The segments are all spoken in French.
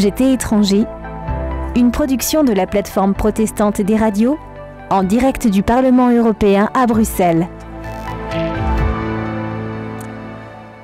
J'étais étranger, une production de la plateforme protestante des radios, en direct du Parlement européen à Bruxelles.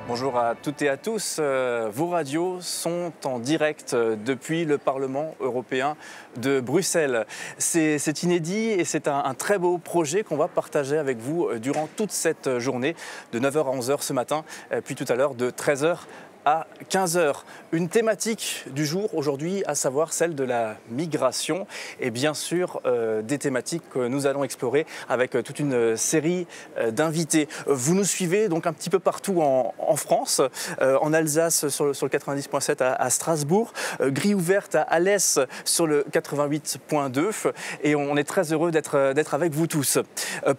Bonjour à toutes et à tous, vos radios sont en direct depuis le Parlement européen de Bruxelles. C'est inédit et c'est un très beau projet qu'on va partager avec vous durant toute cette journée, de 9h à 11h ce matin, puis tout à l'heure de 13h à 15h. Une thématique du jour aujourd'hui, à savoir celle de la migration et bien sûr des thématiques que nous allons explorer avec toute une série d'invités. Vous nous suivez donc un petit peu partout en France, en Alsace sur le 90.7 à Strasbourg, grille ouverte à Alès sur le 88.2 et on est très heureux d'être avec vous tous.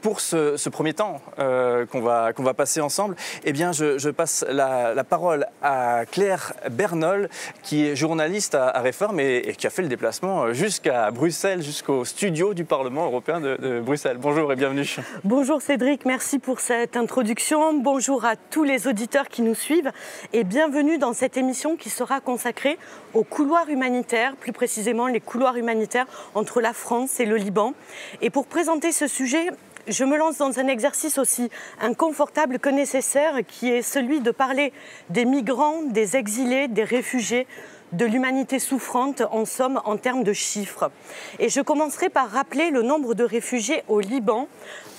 Pour ce premier temps qu'on va passer ensemble, eh bien je passe la parole à Claire Bernol, qui est journaliste à Réforme et qui a fait le déplacement jusqu'à Bruxelles, jusqu'au studio du Parlement européen de Bruxelles. Bonjour et bienvenue. Bonjour Cédric, merci pour cette introduction. Bonjour à tous les auditeurs qui nous suivent et bienvenue dans cette émission qui sera consacrée aux couloirs humanitaires, plus précisément les couloirs humanitaires entre la France et le Liban. Et pour présenter ce sujet, je me lance dans un exercice aussi inconfortable que nécessaire, qui est celui de parler des migrants, des exilés, des réfugiés, de l'humanité souffrante, en somme, en termes de chiffres. Et je commencerai par rappeler le nombre de réfugiés au Liban.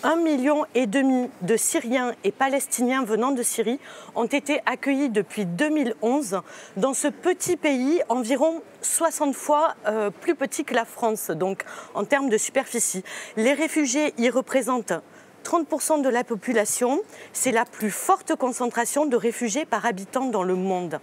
1,5 million de Syriens et Palestiniens venant de Syrie ont été accueillis depuis 2011 dans ce petit pays, environ 60 fois plus petit que la France, donc en termes de superficie. Les réfugiés y représentent 30% de la population. C'est la plus forte concentration de réfugiés par habitant dans le monde.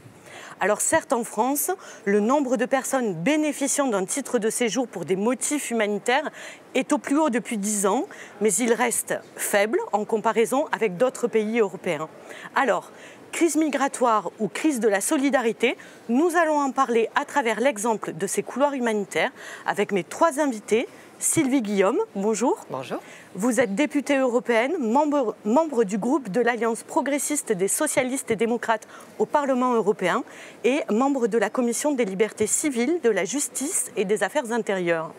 Alors certes, en France, le nombre de personnes bénéficiant d'un titre de séjour pour des motifs humanitaires est au plus haut depuis 10 ans, mais il reste faible en comparaison avec d'autres pays européens. Alors, crise migratoire ou crise de la solidarité, nous allons en parler à travers l'exemple de ces couloirs humanitaires avec mes 3 invités. Sylvie Guillaume, bonjour. Bonjour. Vous êtes députée européenne, membre du groupe de l'Alliance progressiste des socialistes et démocrates au Parlement européen et membre de la Commission des libertés civiles, de la justice et des affaires intérieures.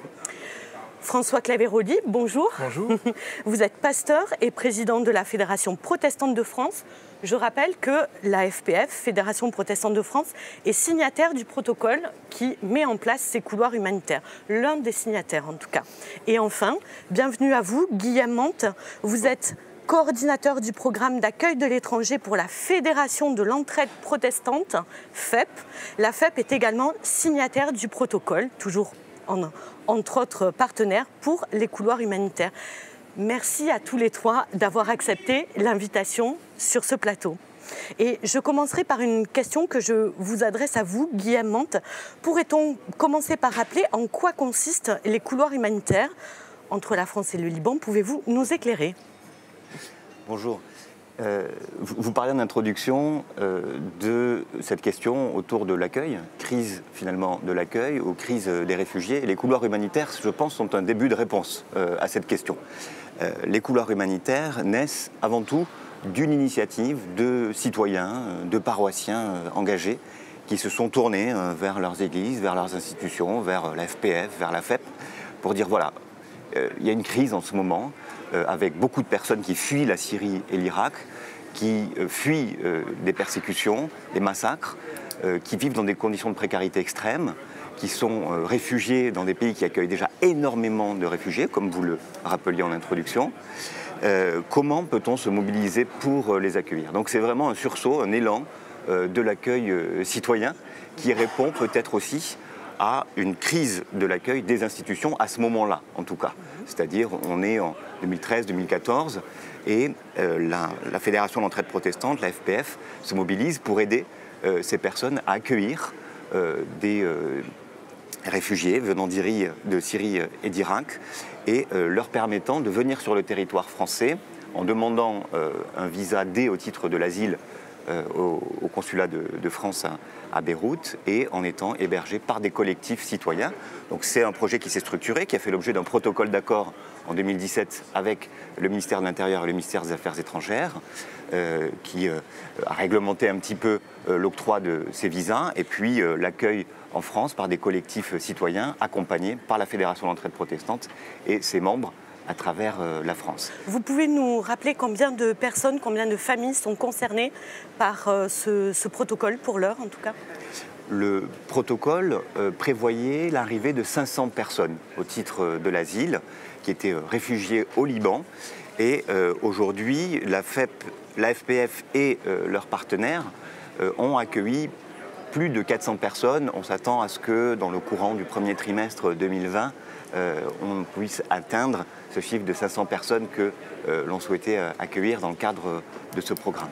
François Claveroli, bonjour. Bonjour. Vous êtes pasteur et président de la Fédération protestante de France. Je rappelle que la FPF, Fédération protestante de France, est signataire du protocole qui met en place ces couloirs humanitaires. L'un des signataires en tout cas. Et enfin, bienvenue à vous, Guillaume Mante. Vous êtes coordinateur du programme d'accueil de l'étranger pour la Fédération de l'entraide protestante, FEP. La FEP est également signataire du protocole, toujours entre autres partenaires, pour les couloirs humanitaires. Merci à tous les 3 d'avoir accepté l'invitation sur ce plateau. Et je commencerai par une question que je vous adresse à vous, Guillaume Mante. Pourrait-on commencer par rappeler en quoi consistent les couloirs humanitaires entre la France et le Liban? Pouvez-vous nous éclairer? Bonjour. Vous parlez en introduction de cette question autour de l'accueil, crise finalement de l'accueil ou crise des réfugiés. Et les couloirs humanitaires, je pense, sont un début de réponse à cette question. Les couloirs humanitaires naissent avant tout d'une initiative de citoyens, de paroissiens engagés qui se sont tournés vers leurs églises, vers leurs institutions, vers la FPF, vers la FEP, pour dire voilà, il y a une crise en ce moment, avec beaucoup de personnes qui fuient la Syrie et l'Irak, qui fuient des persécutions, des massacres, qui vivent dans des conditions de précarité extrême, qui sont réfugiés dans des pays qui accueillent déjà énormément de réfugiés, comme vous le rappeliez en introduction. Comment peut-on se mobiliser pour les accueillir? Donc c'est vraiment un sursaut, un élan de l'accueil citoyen qui répond peut-être aussi à une crise de l'accueil des institutions à ce moment-là, en tout cas. C'est-à-dire, on est en 2013-2014 et la Fédération d'entraide protestante, la FPF, se mobilise pour aider ces personnes à accueillir des réfugiés venant de Syrie et d'Irak et leur permettant de venir sur le territoire français en demandant un visa D au titre de l'asile au consulat de France à Beyrouth et en étant hébergés par des collectifs citoyens. Donc c'est un projet qui s'est structuré, qui a fait l'objet d'un protocole d'accord en 2017 avec le ministère de l'Intérieur et le ministère des Affaires étrangères, qui a réglementé un petit peu l'octroi de ces visas et puis l'accueil en France par des collectifs citoyens accompagnés par la Fédération d'entraide protestante et ses membres à travers la France. Vous pouvez nous rappeler combien de personnes, combien de familles sont concernées par ce protocole, pour l'heure en tout cas? Le protocole prévoyait l'arrivée de 500 personnes au titre de l'asile qui étaient réfugiées au Liban. Et aujourd'hui, la FPF et leurs partenaires ont accueilli plus de 400 personnes. On s'attend à ce que dans le courant du premier trimestre 2020, on puisse atteindre ce chiffre de 500 personnes que l'on souhaitait accueillir dans le cadre de ce programme.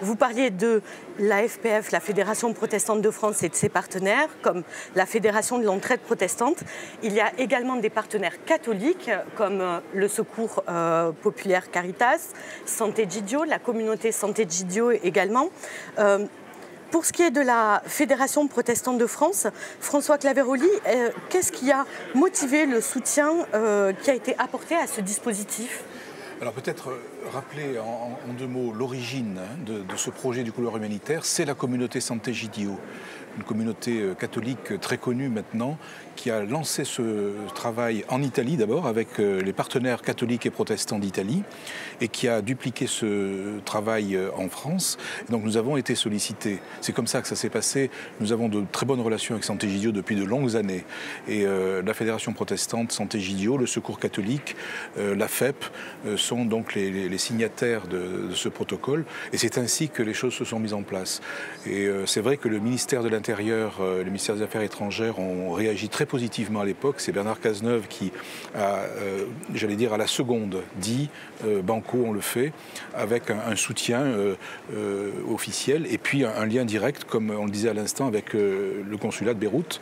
Vous parliez de la FPF, la Fédération protestante de France, et de ses partenaires, comme la Fédération de l'entraide protestante. Il y a également des partenaires catholiques, comme le Secours populaire Caritas, Sant'Egidio, la communauté Sant'Egidio également. Pour ce qui est de la Fédération protestante de France, François Claveroli, qu'est-ce qui a motivé le soutien qui a été apporté à ce dispositif ? Alors peut-être rappeler en 2 mots l'origine de ce projet du couloir humanitaire, c'est la communauté Sant'Egidio, une communauté catholique très connue maintenant, qui a lancé ce travail en Italie d'abord avec les partenaires catholiques et protestants d'Italie et qui a dupliqué ce travail en France. Et donc nous avons été sollicités. C'est comme ça que ça s'est passé. Nous avons de très bonnes relations avec Sant'Egidio depuis de longues années. Et la Fédération protestante Sant'Egidio, le Secours catholique, la FEP sont donc les signataires de ce protocole. Et c'est ainsi que les choses se sont mises en place. Et c'est vrai que le ministère de l'Intérieur, le ministère des Affaires étrangères ont réagi très positivement à l'époque. C'est Bernard Cazeneuve qui a, j'allais dire à la seconde, dit banco, on le fait, avec un soutien officiel et puis un lien direct, comme on le disait à l'instant, avec le consulat de Beyrouth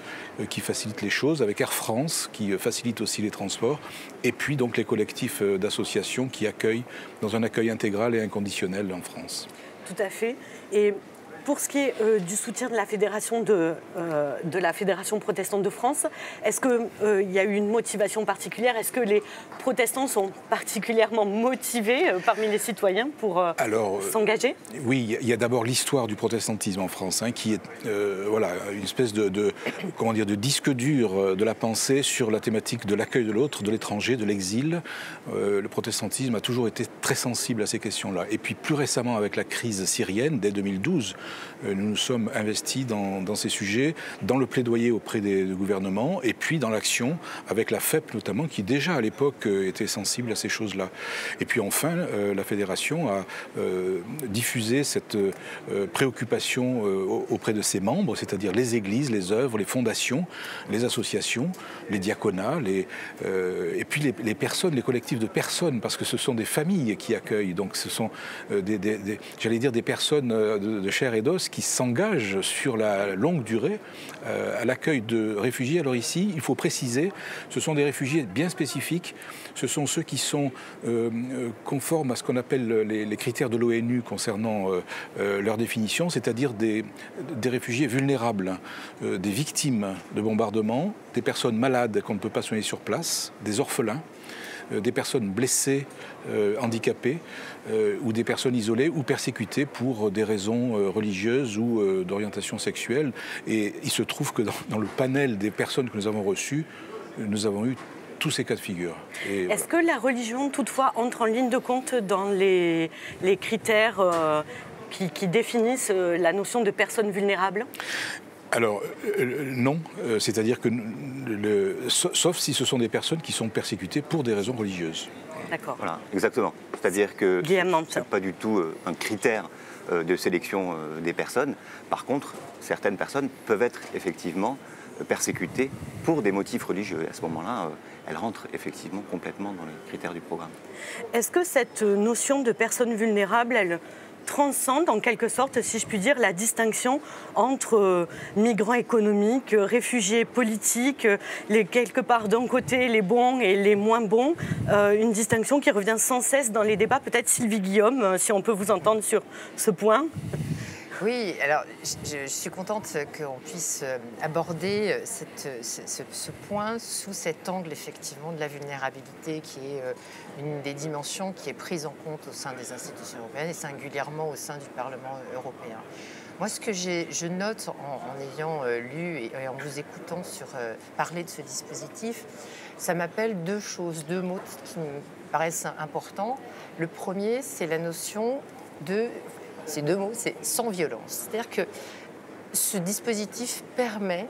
qui facilite les choses, avec Air France qui facilite aussi les transports et puis donc les collectifs d'associations qui accueillent dans un accueil intégral et inconditionnel en France. Tout à fait. Et pour ce qui est du soutien de la Fédération protestante de France, est-ce qu'il y a eu une motivation particulière? Est-ce que les protestants sont particulièrement motivés parmi les citoyens pour s'engager? Oui, il y a d'abord l'histoire du protestantisme en France, qui est voilà, une espèce de disque dur de la pensée sur la thématique de l'accueil de l'autre, de l'étranger, de l'exil. Le protestantisme a toujours été très sensible à ces questions-là. Et puis plus récemment, avec la crise syrienne, dès 2012, nous nous sommes investis dans ces sujets, dans le plaidoyer auprès des gouvernements et puis dans l'action avec la FEP notamment, qui déjà à l'époque était sensible à ces choses-là. Et puis enfin, la Fédération a diffusé cette préoccupation auprès de ses membres, c'est-à-dire les églises, les œuvres, les fondations, les associations, les diaconats, et puis les personnes, les collectifs de personnes, parce que ce sont des familles qui accueillent, donc ce sont des personnes de chair et d'os qui s'engagent sur la longue durée à l'accueil de réfugiés. Alors ici, il faut préciser, ce sont des réfugiés bien spécifiques, ce sont ceux qui sont conformes à ce qu'on appelle les critères de l'ONU concernant leur définition, c'est-à-dire des réfugiés vulnérables, des victimes de bombardements, des personnes malades qu'on ne peut pas soigner sur place, des orphelins, des personnes blessées, handicapées, ou des personnes isolées ou persécutées pour des raisons religieuses ou d'orientation sexuelle. Et il se trouve que dans le panel des personnes que nous avons reçues, nous avons eu tous ces cas de figure. Est-ce que la religion, toutefois, entre en ligne de compte dans les critères qui définissent la notion de personnes vulnérables ? Alors, non, c'est-à-dire que, sauf si ce sont des personnes qui sont persécutées pour des raisons religieuses. D'accord. Voilà, exactement. C'est-à-dire que ce n'est pas du tout un critère de sélection des personnes. Par contre, certaines personnes peuvent être effectivement persécutées pour des motifs religieux. Et à ce moment-là, elles rentrent effectivement complètement dans les critères du programme. Est-ce que cette notion de personnes vulnérables, elle transcende en quelque sorte, si je puis dire, la distinction entre migrants économiques, réfugiés politiques, quelque part d'un côté les bons et les moins bons, une distinction qui revient sans cesse dans les débats. Peut-être Sylvie Guillaume, si on peut vous entendre sur ce point. Oui, alors je suis contente qu'on puisse aborder ce point sous cet angle effectivement de la vulnérabilité qui est une des dimensions qui est prise en compte au sein des institutions européennes et singulièrement au sein du Parlement européen. Moi, ce que je note en ayant lu et en vous écoutant parler de ce dispositif, ça m'appelle deux choses, deux mots qui me paraissent importants. Le premier, c'est la notion de... Ces deux mots, c'est sans violence. C'est-à-dire que ce dispositif permet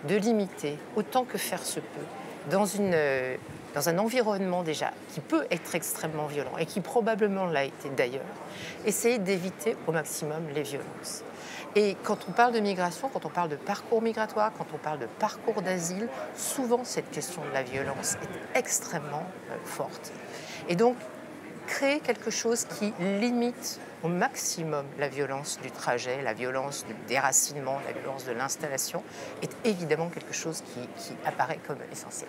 de limiter, autant que faire se peut, dans un environnement déjà qui peut être extrêmement violent et qui probablement l'a été d'ailleurs, essayer d'éviter au maximum les violences. Et quand on parle de migration, quand on parle de parcours migratoire, quand on parle de parcours d'asile, souvent cette question de la violence est extrêmement forte. Et donc, créer quelque chose qui limite au maximum la violence du trajet, la violence du déracinement, la violence de l'installation, est évidemment quelque chose qui apparaît comme essentiel.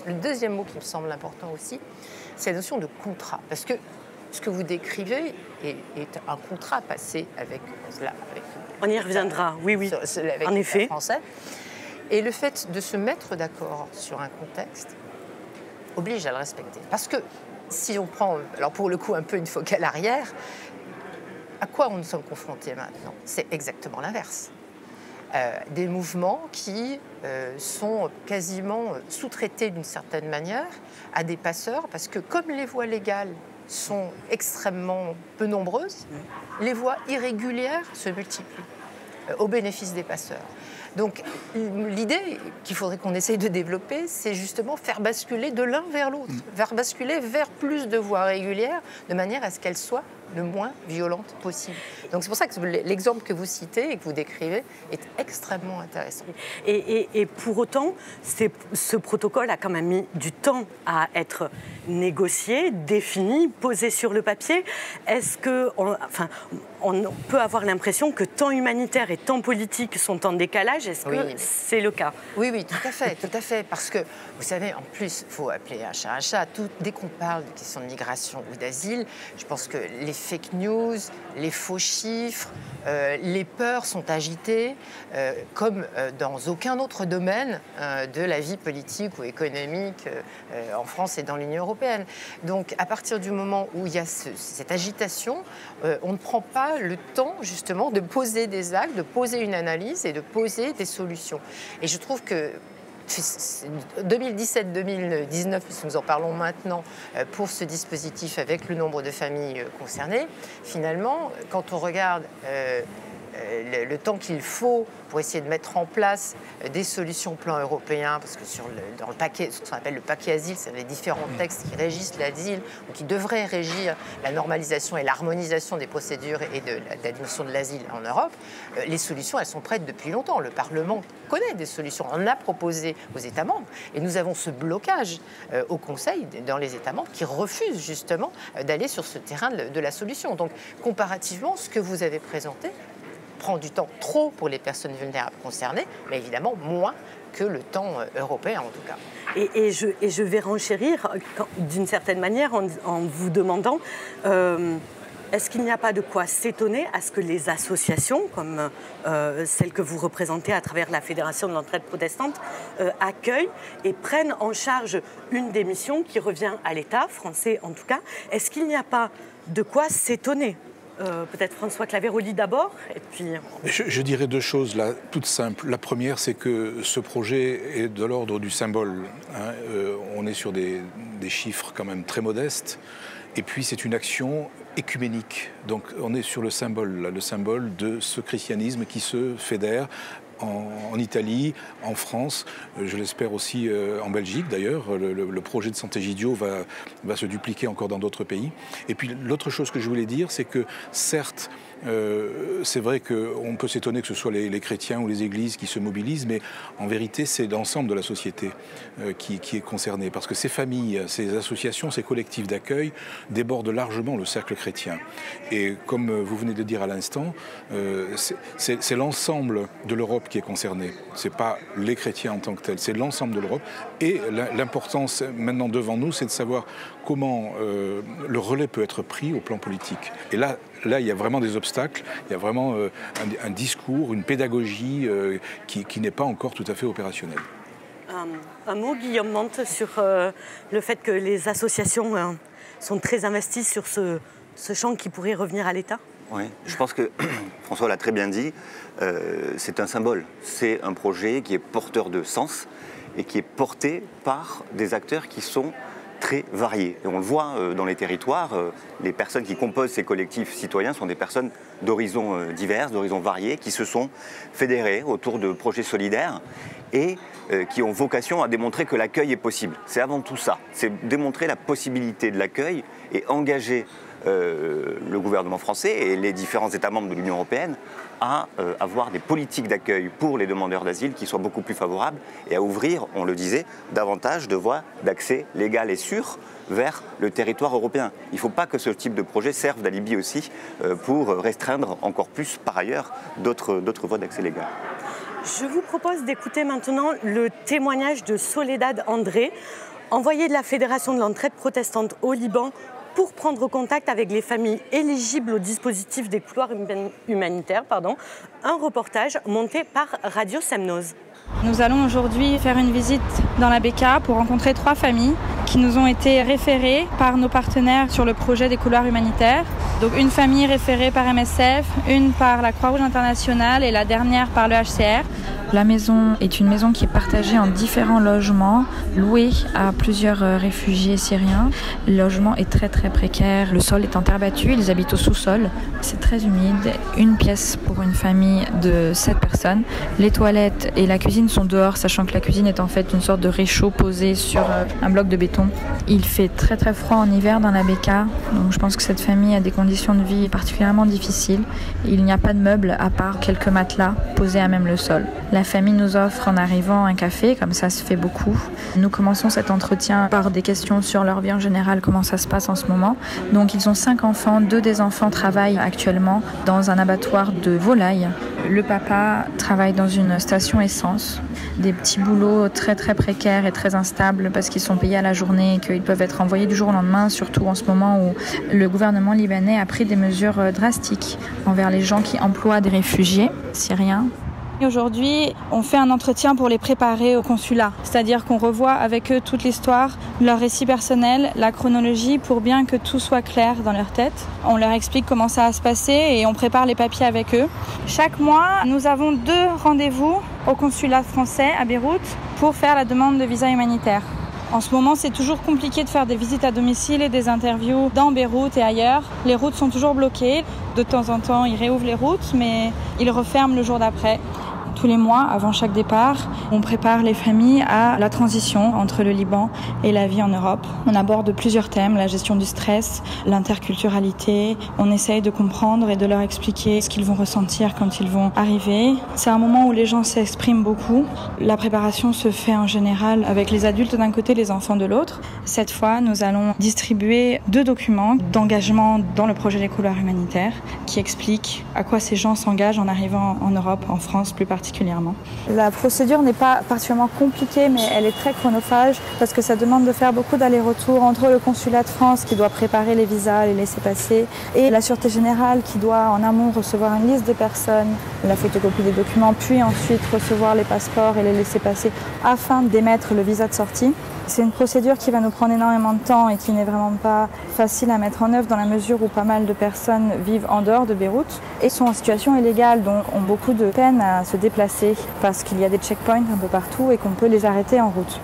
Le deuxième mot qui me semble important aussi, c'est la notion de contrat. Parce que ce que vous décrivez est un contrat passé avec cela. On y reviendra, oui, avec en effet. Français. Et le fait de se mettre d'accord sur un contexte oblige à le respecter. Parce que si on prend, alors pour le coup, un peu une focale arrière, à quoi nous sommes confrontés maintenant? C'est exactement l'inverse. Des mouvements qui sont quasiment sous-traités d'une certaine manière à des passeurs, parce que comme les voies légales sont extrêmement peu nombreuses, les voies irrégulières se multiplient au bénéfice des passeurs. Donc l'idée qu'il faudrait qu'on essaye de développer, c'est justement faire basculer de l'un vers l'autre, faire basculer vers plus de voies régulières, de manière à ce qu'elles soient le moins violente possible. Donc c'est pour ça que l'exemple que vous citez et que vous décrivez est extrêmement intéressant. Et pour autant, ce protocole a quand même mis du temps à être négocié, défini, posé sur le papier. Est-ce que, on peut avoir l'impression que temps humanitaire et temps politique sont en décalage? Est-ce que c'est le cas? Oui, tout à fait. Parce que, vous savez, en plus, il faut appeler un chat un chat. Dès qu'on parle de questions de migration ou d'asile, je pense que les fake news, les faux chiffres, les peurs sont agitées comme dans aucun autre domaine de la vie politique ou économique en France et dans l'Union européenne. Donc, à partir du moment où il y a cette agitation, on ne prend pas le temps, justement, de poser des actes, de poser une analyse et de poser des solutions. Et je trouve que 2017-2019, puisque nous en parlons maintenant, pour ce dispositif avec le nombre de familles concernées, finalement, quand on regarde le temps qu'il faut pour essayer de mettre en place des solutions au plan européen, parce que dans le paquet, ce qu'on appelle le paquet asile, c'est les différents textes qui régissent l'asile, ou qui devraient régir la normalisation et l'harmonisation des procédures et de la dimension de l'asile en Europe. Les solutions, elles sont prêtes depuis longtemps. Le Parlement connaît des solutions, on en a proposé aux États membres, et nous avons ce blocage au Conseil, dans les États membres, qui refusent justement d'aller sur ce terrain de la solution. Donc, comparativement, ce que vous avez présenté prend du temps trop pour les personnes vulnérables concernées, mais évidemment moins que le temps européen en tout cas. Et je vais renchérir d'une certaine manière en vous demandant est-ce qu'il n'y a pas de quoi s'étonner à ce que les associations, comme celle que vous représentez à travers la Fédération de l'entraide protestante, accueillent et prennent en charge une des missions qui revient à l'État, français en tout cas? Est-ce qu'il n'y a pas de quoi s'étonner? Peut-être François Claveroli d'abord, et puis... Je dirais deux choses là, toutes simples. La première, c'est que ce projet est de l'ordre du symbole. On est sur des chiffres quand même très modestes. Et puis c'est une action écuménique. Donc on est sur le symbole de ce christianisme qui se fédère en Italie, en France, je l'espère aussi en Belgique d'ailleurs. Le projet de Sant'Egidio va se dupliquer encore dans d'autres pays. Et puis l'autre chose que je voulais dire, c'est que certes, c'est vrai qu'on peut s'étonner que ce soit les chrétiens ou les églises qui se mobilisent, mais en vérité, c'est l'ensemble de la société qui est concernée. Parce que ces familles, ces associations, ces collectifs d'accueil débordent largement le cercle chrétien. Et comme vous venez de le dire à l'instant, c'est l'ensemble de l'Europe qui est concernée. Ce n'est pas les chrétiens en tant que tels, c'est l'ensemble de l'Europe. Et l'importance maintenant devant nous, c'est de savoir comment le relais peut être pris au plan politique. Et là, là, il y a vraiment des obstacles, il y a vraiment un discours, une pédagogie qui n'est pas encore tout à fait opérationnelle. Un mot, Guillaume Mante, sur le fait que les associations sont très investies sur ce champ qui pourrait revenir à l'État? Oui, je pense que François l'a très bien dit, c'est un symbole. C'est un projet qui est porteur de sens et qui est porté par des acteurs qui sont très variés. Et on le voit dans les territoires, les personnes qui composent ces collectifs citoyens sont des personnes d'horizons divers, d'horizons variés, qui se sont fédérés autour de projets solidaires et qui ont vocation à démontrer que l'accueil est possible. C'est avant tout ça, c'est démontrer la possibilité de l'accueil et engager le gouvernement français et les différents États membres de l'Union européenne à avoir des politiques d'accueil pour les demandeurs d'asile qui soient beaucoup plus favorables et à ouvrir, on le disait, davantage de voies d'accès légal et sûr vers le territoire européen. Il ne faut pas que ce type de projet serve d'alibi aussi pour restreindre encore plus, par ailleurs, d'autres voies d'accès légal. Je vous propose d'écouter maintenant le témoignage de Soledad André, envoyée de la Fédération de l'entraide protestante au Liban, pour prendre contact avec les familles éligibles au dispositif des couloirs humanitaires. Un reportage monté par Radio Semnoz. Nous allons aujourd'hui faire une visite dans la BK pour rencontrer 3 familles qui nous ont été référées par nos partenaires sur le projet des couloirs humanitaires. Donc une famille référée par MSF, une par la Croix-Rouge internationale et la dernière par le HCR. La maison est une maison qui est partagée en différents logements, loués à plusieurs réfugiés syriens. Le logement est très très précaire, le sol est en terre battue, ils habitent au sous-sol. C'est très humide, une pièce pour une famille de 7 personnes. Les toilettes et la cuisine sont dehors, sachant que la cuisine est en fait une sorte de réchaud posé sur un bloc de béton. Il fait très très froid en hiver dans la BK, donc je pense que cette famille a des conditions de vie particulièrement difficiles. Il n'y a pas de meubles à part quelques matelas posés à même le sol. La famille nous offre en arrivant un café, comme ça se fait beaucoup. Nous commençons cet entretien par des questions sur leur vie en général, comment ça se passe en ce moment. Donc ils ont 5 enfants, 2 des enfants travaillent actuellement dans un abattoir de volailles. Le papa travaille dans une station essence, des petits boulots très très précaires et très instables parce qu'ils sont payés à la journée et qu'ils peuvent être envoyés du jour au lendemain, surtout en ce moment où le gouvernement libanais a pris des mesures drastiques envers les gens qui emploient des réfugiés syriens. Aujourd'hui, on fait un entretien pour les préparer au consulat, c'est-à-dire qu'on revoit avec eux toute l'histoire, leur récit personnel, la chronologie, pour bien que tout soit clair dans leur tête. On leur explique comment ça va se passer et on prépare les papiers avec eux. Chaque mois, nous avons 2 rendez-vous au consulat français à Beyrouth pour faire la demande de visa humanitaire. En ce moment, c'est toujours compliqué de faire des visites à domicile et des interviews dans Beyrouth et ailleurs. Les routes sont toujours bloquées. De temps en temps, ils réouvrent les routes, mais ils referment le jour d'après. Tous les mois, avant chaque départ, on prépare les familles à la transition entre le Liban et la vie en Europe. On aborde plusieurs thèmes, la gestion du stress, l'interculturalité. On essaye de comprendre et de leur expliquer ce qu'ils vont ressentir quand ils vont arriver. C'est un moment où les gens s'expriment beaucoup. La préparation se fait en général avec les adultes d'un côté, les enfants de l'autre. Cette fois, nous allons distribuer 2 documents d'engagement dans le projet des couloirs humanitaires qui expliquent à quoi ces gens s'engagent en arrivant en Europe, en France plus particulièrement. La procédure n'est pas particulièrement compliquée, mais elle est très chronophage parce que ça demande de faire beaucoup d'allers-retours entre le consulat de France qui doit préparer les visas, les laissez-passer, et la Sûreté Générale qui doit en amont recevoir une liste de personnes, la photocopie des documents, puis ensuite recevoir les passeports et les laissez-passer afin d'émettre le visa de sortie. C'est une procédure qui va nous prendre énormément de temps et qui n'est vraiment pas facile à mettre en œuvre dans la mesure où pas mal de personnes vivent en dehors de Beyrouth et sont en situation illégale, donc ont beaucoup de peine à se déplacer parce qu'il y a des checkpoints un peu partout et qu'on peut les arrêter en route.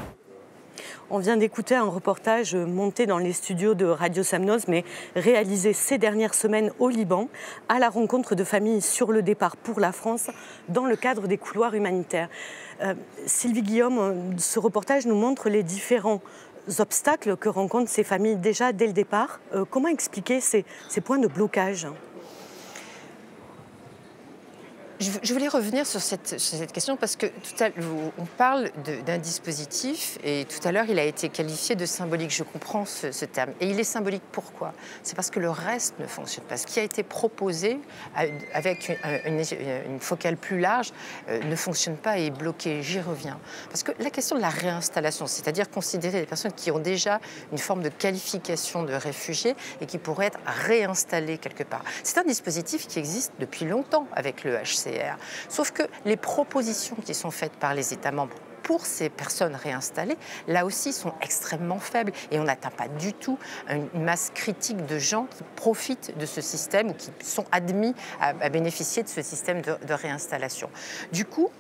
On vient d'écouter un reportage monté dans les studios de Radio Semnoz, mais réalisé ces dernières semaines au Liban, à la rencontre de familles sur le départ pour la France dans le cadre des couloirs humanitaires. Sylvie Guillaume, ce reportage nous montre les différents obstacles que rencontrent ces familles déjà dès le départ. Comment expliquer ces points de blocage ? Je voulais revenir sur cette question parce que on parle d'un dispositif et tout à l'heure il a été qualifié de symbolique. Je comprends ce terme. Et il est symbolique pourquoi? C'est parce que le reste ne fonctionne pas. Ce qui a été proposé avec une focale plus large ne fonctionne pas et est bloqué. J'y reviens. Parce que la question de la réinstallation, c'est-à-dire considérer les personnes qui ont déjà une forme de qualification de réfugiés et qui pourraient être réinstallées quelque part. C'est un dispositif qui existe depuis longtemps avec le HCR. Sauf que les propositions qui sont faites par les États membres pour ces personnes réinstallées, là aussi, sont extrêmement faibles. Et on n'atteint pas du tout une masse critique de gens qui profitent de ce système ou qui sont admis à bénéficier de ce système de réinstallation. Du coup,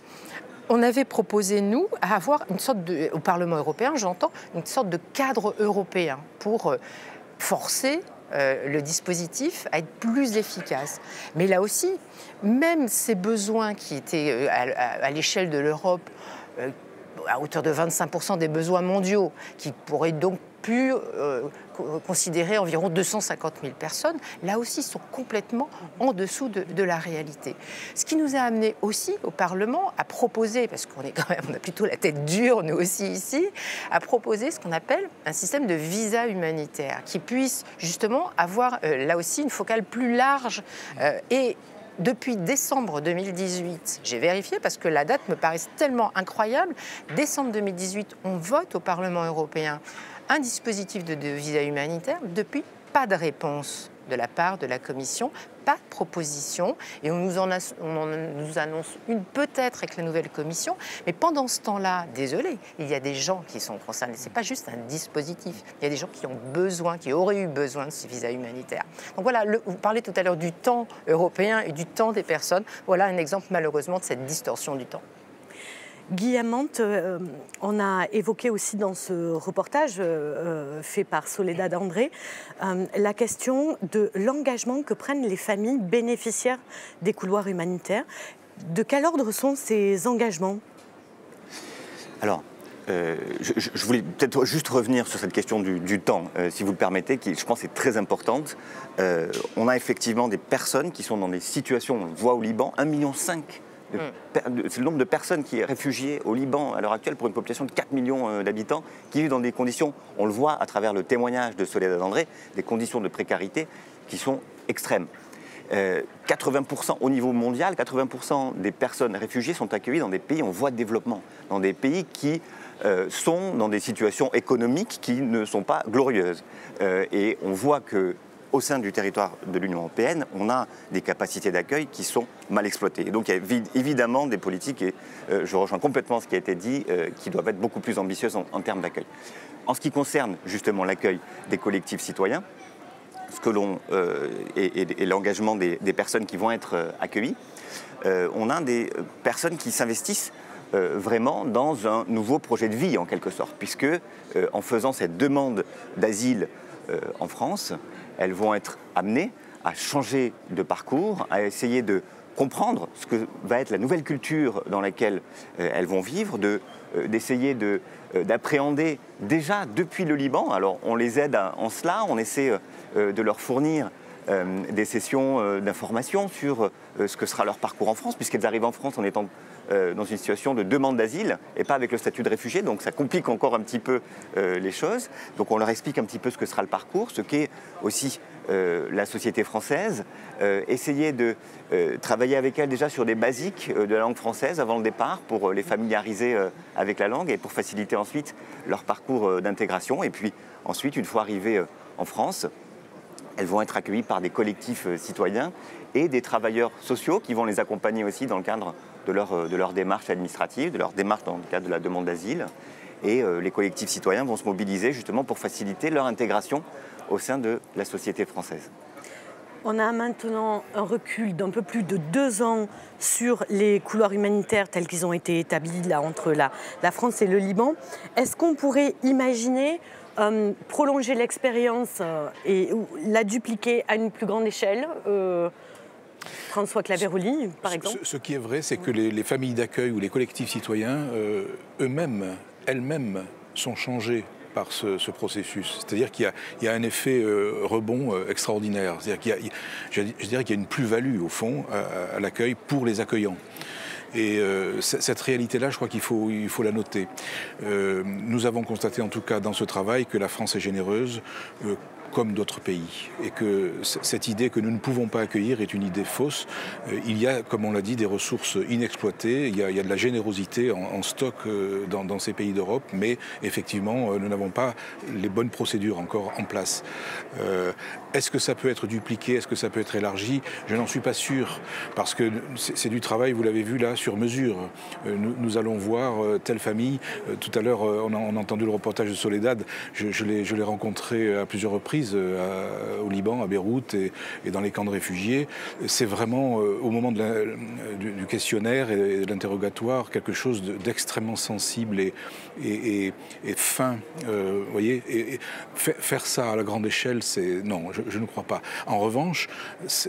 on avait proposé, nous, à avoir une sorte de, au Parlement européen, j'entends, une sorte de cadre européen pour forcer le dispositif à être plus efficace. Mais là aussi, même ces besoins qui étaient à l'échelle de l'Europe, à hauteur de 25% des besoins mondiaux, qui pourraient donc pu considérer environ 250 000 personnes, là aussi sont complètement en dessous de la réalité. Ce qui nous a amené aussi au Parlement à proposer, parce qu'on est quand même, on a plutôt la tête dure nous aussi ici, à proposer ce qu'on appelle un système de visa humanitaire qui puisse justement avoir là aussi une focale plus large et depuis décembre 2018, j'ai vérifié parce que la date me paraît tellement incroyable, décembre 2018, on vote au Parlement européen un dispositif de visa humanitaire, depuis pas de réponse de la part de la Commission, pas de proposition, et on nous annonce une peut-être avec la nouvelle Commission, mais pendant ce temps-là, désolé, il y a des gens qui sont concernés, c'est pas juste un dispositif, il y a des gens qui ont besoin, qui auraient eu besoin de ce visa humanitaire. Donc voilà, vous parlez tout à l'heure du temps européen et du temps des personnes, voilà un exemple malheureusement de cette distorsion du temps. Guy Amante, on a évoqué aussi dans ce reportage fait par Soledad André la question de l'engagement que prennent les familles bénéficiaires des couloirs humanitaires. De quel ordre sont ces engagements? Alors, je voulais peut-être juste revenir sur cette question du temps, si vous le permettez, qui je pense est très importante. On a effectivement des personnes qui sont dans des situations, on le voit au Liban, 1,5 million. C'est le nombre de personnes qui est réfugiées au Liban à l'heure actuelle pour une population de 4 millions d'habitants qui vivent dans des conditions, on le voit à travers le témoignage de Soledad André, des conditions de précarité qui sont extrêmes. 80% au niveau mondial, 80% des personnes réfugiées sont accueillies dans des pays en voie de développement, dans des pays qui sont dans des situations économiques qui ne sont pas glorieuses. Et on voit que au sein du territoire de l'Union européenne, on a des capacités d'accueil qui sont mal exploitées. Et donc il y a évidemment des politiques, et je rejoins complètement ce qui a été dit, qui doivent être beaucoup plus ambitieuses en termes d'accueil. En ce qui concerne justement l'accueil des collectifs citoyens, ce que l'on et l'engagement des personnes qui vont être accueillies, on a des personnes qui s'investissent vraiment dans un nouveau projet de vie en quelque sorte, puisque en faisant cette demande d'asile en France, elles vont être amenées à changer de parcours, à essayer de comprendre ce que va être la nouvelle culture dans laquelle elles vont vivre, d'essayer d'appréhender déjà depuis le Liban. Alors on les aide en cela, on essaie de leur fournir des sessions d'information sur ce que sera leur parcours en France, puisqu'elles arrivent en France en étant dans une situation de demande d'asile et pas avec le statut de réfugié, donc ça complique encore un petit peu les choses. Donc on leur explique un petit peu ce que sera le parcours, ce qu'est aussi la société française, essayer de travailler avec elles déjà sur des basiques de la langue française avant le départ pour les familiariser avec la langue et pour faciliter ensuite leur parcours d'intégration. Et puis ensuite, une fois arrivées en France, elles vont être accueillies par des collectifs citoyens et des travailleurs sociaux qui vont les accompagner aussi dans le cadre de leur démarche administrative, de leur démarche dans le cadre de la demande d'asile. Et les collectifs citoyens vont se mobiliser justement pour faciliter leur intégration au sein de la société française. On a maintenant un recul d'un peu plus de 2 ans sur les couloirs humanitaires tels qu'ils ont été établis là, entre la France et le Liban. Est-ce qu'on pourrait imaginer prolonger l'expérience et la dupliquer à une plus grande échelle François Claveroli, par exemple. Ce qui est vrai, c'est que les familles d'accueil ou les collectifs citoyens, elles-mêmes sont changées par ce processus. C'est-à-dire qu'il y a un effet rebond extraordinaire. C'est-à-dire je dirais qu'il y a une plus-value, au fond, à l'accueil pour les accueillants. Et cette réalité-là, je crois qu'il faut la noter. Nous avons constaté, en tout cas dans ce travail, que la France est généreuse, comme d'autres pays. Et que cette idée que nous ne pouvons pas accueillir est une idée fausse. Il y a, comme on l'a dit, des ressources inexploitées, il y a de la générosité en stock dans ces pays d'Europe, mais effectivement, nous n'avons pas les bonnes procédures encore en place. Est-ce que ça peut être dupliqué? Est-ce que ça peut être élargi? Je n'en suis pas sûr, parce que c'est du travail, vous l'avez vu là, sur mesure. Nous allons voir telle famille. Tout à l'heure, on a entendu le reportage de Soledad. Je l'ai rencontré à plusieurs reprises au Liban, à Beyrouth et dans les camps de réfugiés. C'est vraiment, au moment du questionnaire et de l'interrogatoire, quelque chose d'extrêmement sensible et fin. Vous voyez, et faire ça à la grande échelle, non, je ne crois pas. En revanche,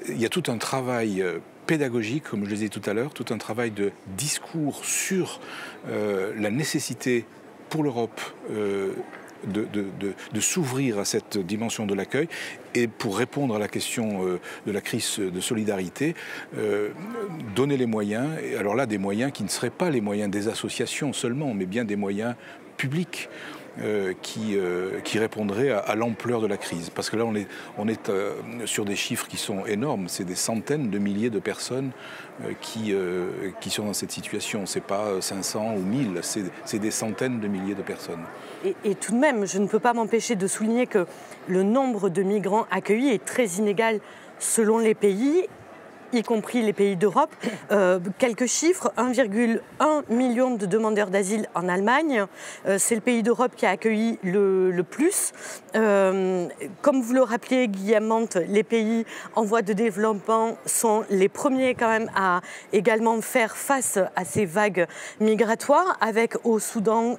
il y a tout un travail pédagogique, comme je le disais tout à l'heure, tout un travail de discours sur la nécessité pour l'Europe de s'ouvrir à cette dimension de l'accueil et pour répondre à la question de la crise de solidarité, donner les moyens, et alors là des moyens qui ne seraient pas les moyens des associations seulement, mais bien des moyens publics qui répondraient à l'ampleur de la crise. Parce que là, on est sur des chiffres qui sont énormes. C'est des centaines de milliers de personnes qui sont dans cette situation. Ce n'est pas 500 ou 1000, c'est des centaines de milliers de personnes. Et tout de même, je ne peux pas m'empêcher de souligner que le nombre de migrants accueillis est très inégal selon les pays, y compris les pays d'Europe. Quelques chiffres, 1,1 million de demandeurs d'asile en Allemagne. C'est le pays d'Europe qui a accueilli le plus. Comme vous le rappeliez, Guillaume Mante, les pays en voie de développement sont les premiers quand même à également faire face à ces vagues migratoires, avec au Soudan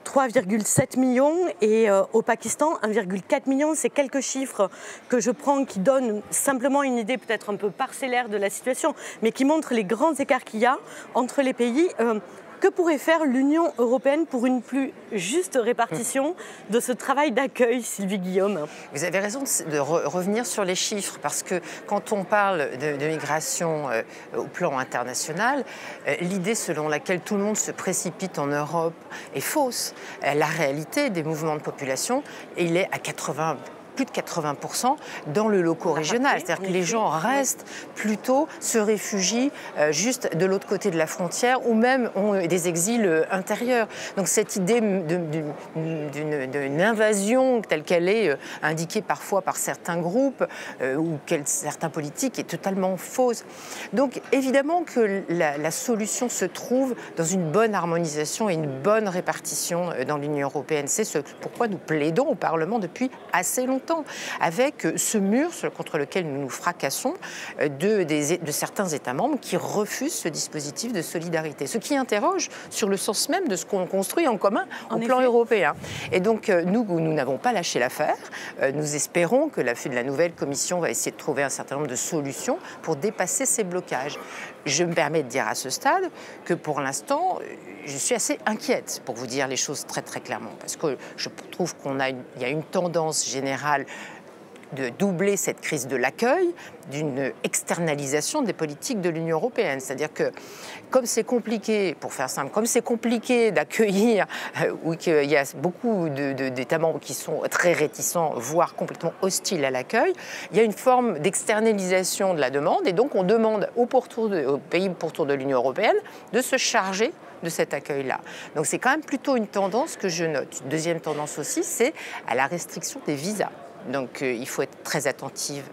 3,7 millions et au Pakistan 1,4 million. C'est quelques chiffres que je prends qui donnent simplement une idée peut-être un peu parcellaire de la situation, mais qui montrent les grands écarts qu'il y a entre les pays. Que pourrait faire l'Union européenne pour une plus juste répartition de ce travail d'accueil, Sylvie Guillaume? Vous avez raison de revenir sur les chiffres, parce que quand on parle de migration au plan international, l'idée selon laquelle tout le monde se précipite en Europe est fausse. La réalité des mouvements de population, il est à plus de 80% dans le loco régional. C'est-à-dire que les gens restent plutôt, se réfugient juste de l'autre côté de la frontière ou même ont des exils intérieurs. Donc cette idée d'une invasion telle qu'elle est indiquée parfois par certains groupes ou certains politiques est totalement fausse. Donc évidemment que la solution se trouve dans une bonne harmonisation et une bonne répartition dans l'Union européenne. C'est ce pourquoi nous plaidons au Parlement depuis assez longtemps, avec ce mur contre lequel nous nous fracassons de certains États membres qui refusent ce dispositif de solidarité. Ce qui interroge sur le sens même de ce qu'on construit en commun au plan européen. Et donc nous n'avons pas lâché l'affaire. Nous espérons que la nouvelle Commission va essayer de trouver un certain nombre de solutions pour dépasser ces blocages. Je me permets de dire à ce stade que pour l'instant, je suis assez inquiète, pour vous dire les choses très très clairement, parce que je trouve qu'il y a une tendance générale de doubler cette crise de l'accueil d'une externalisation des politiques de l'Union européenne. C'est-à-dire que, comme c'est compliqué, pour faire simple, comme c'est compliqué d'accueillir, ou qu'il y a beaucoup d'États membres qui sont très réticents, voire complètement hostiles à l'accueil, il y a une forme d'externalisation de la demande, et donc on demande aux pays pourtour de l'Union européenne de se charger de cet accueil-là. Donc c'est quand même plutôt une tendance que je note. Deuxième tendance aussi, c'est à la restriction des visas. Donc il faut être très attentif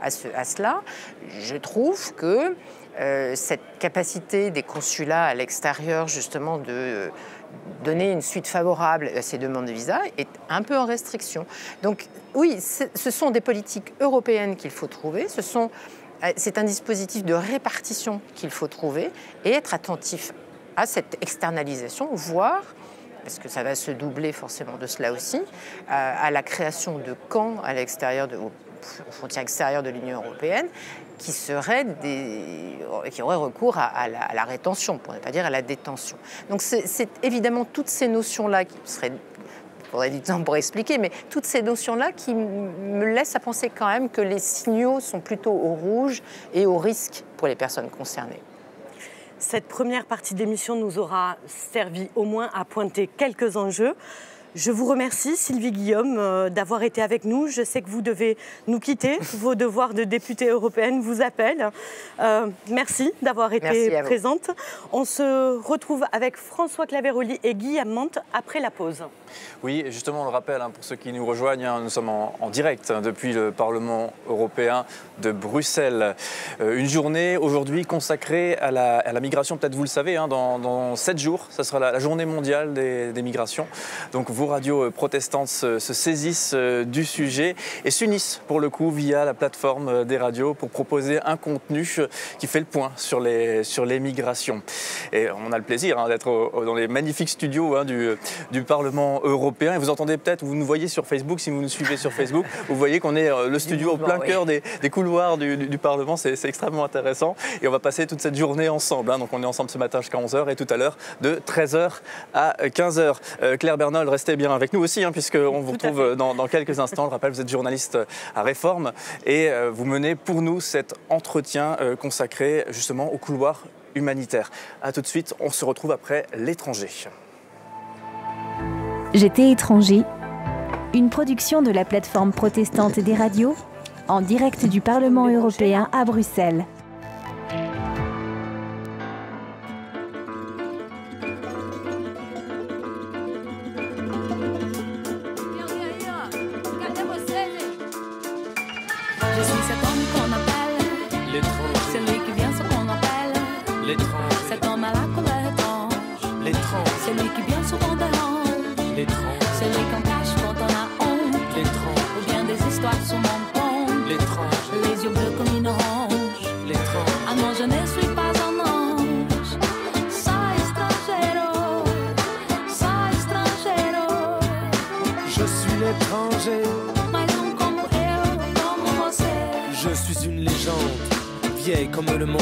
à cela. Je trouve que cette capacité des consulats à l'extérieur, justement, de donner une suite favorable à ces demandes de visa est un peu en restriction. Donc oui, ce sont des politiques européennes qu'il faut trouver, c'est un dispositif de répartition qu'il faut trouver et être attentif à cette externalisation, voire, parce que ça va se doubler forcément de cela aussi, à la création de camps à l'extérieur, aux frontières extérieures de l'Union européenne, qui auraient recours à la rétention, pour ne pas dire à la détention. Donc c'est évidemment toutes ces notions-là qui seraient faudrait du temps pour expliquer, mais toutes ces notions-là qui me laissent à penser quand même que les signaux sont plutôt au rouge et au risque pour les personnes concernées. Cette première partie d'émission nous aura servi au moins à pointer quelques enjeux. Je vous remercie, Sylvie Guillaume, d'avoir été avec nous. Je sais que vous devez nous quitter. Vos devoirs de députée européenne vous appellent. Merci d'avoir été présente. On se retrouve avec François Claveroli et Guy Amante après la pause. Oui, et justement, on le rappelle, pour ceux qui nous rejoignent, nous sommes en direct depuis le Parlement européen de Bruxelles. Une journée aujourd'hui consacrée à la migration, peut-être vous le savez, dans 7 jours, ça sera la journée mondiale des migrations. Donc vos radios protestantes se saisissent du sujet et s'unissent pour le coup via la plateforme des radios pour proposer un contenu qui fait le point sur les migrations. Et on a le plaisir d'être dans les magnifiques studios du Parlement européen. Et vous entendez peut-être, vous nous voyez sur Facebook, si vous nous suivez sur Facebook, vous voyez qu'on est le studio au plein cœur des couloirs du Parlement. C'est extrêmement intéressant. Et on va passer toute cette journée ensemble. Donc on est ensemble ce matin jusqu'à 11h et tout à l'heure de 13h à 15h. Claire Bernol, restez bien avec nous aussi, puisqu'on vous retrouve dans quelques instants. Je rappelle, vous êtes journaliste à Réforme et vous menez pour nous cet entretien consacré justement au couloir humanitaire. A tout de suite, on se retrouve après l'étranger. J'étais étranger, une production de la plateforme protestante des radios, en direct du Parlement européen à Bruxelles. Comme le monde,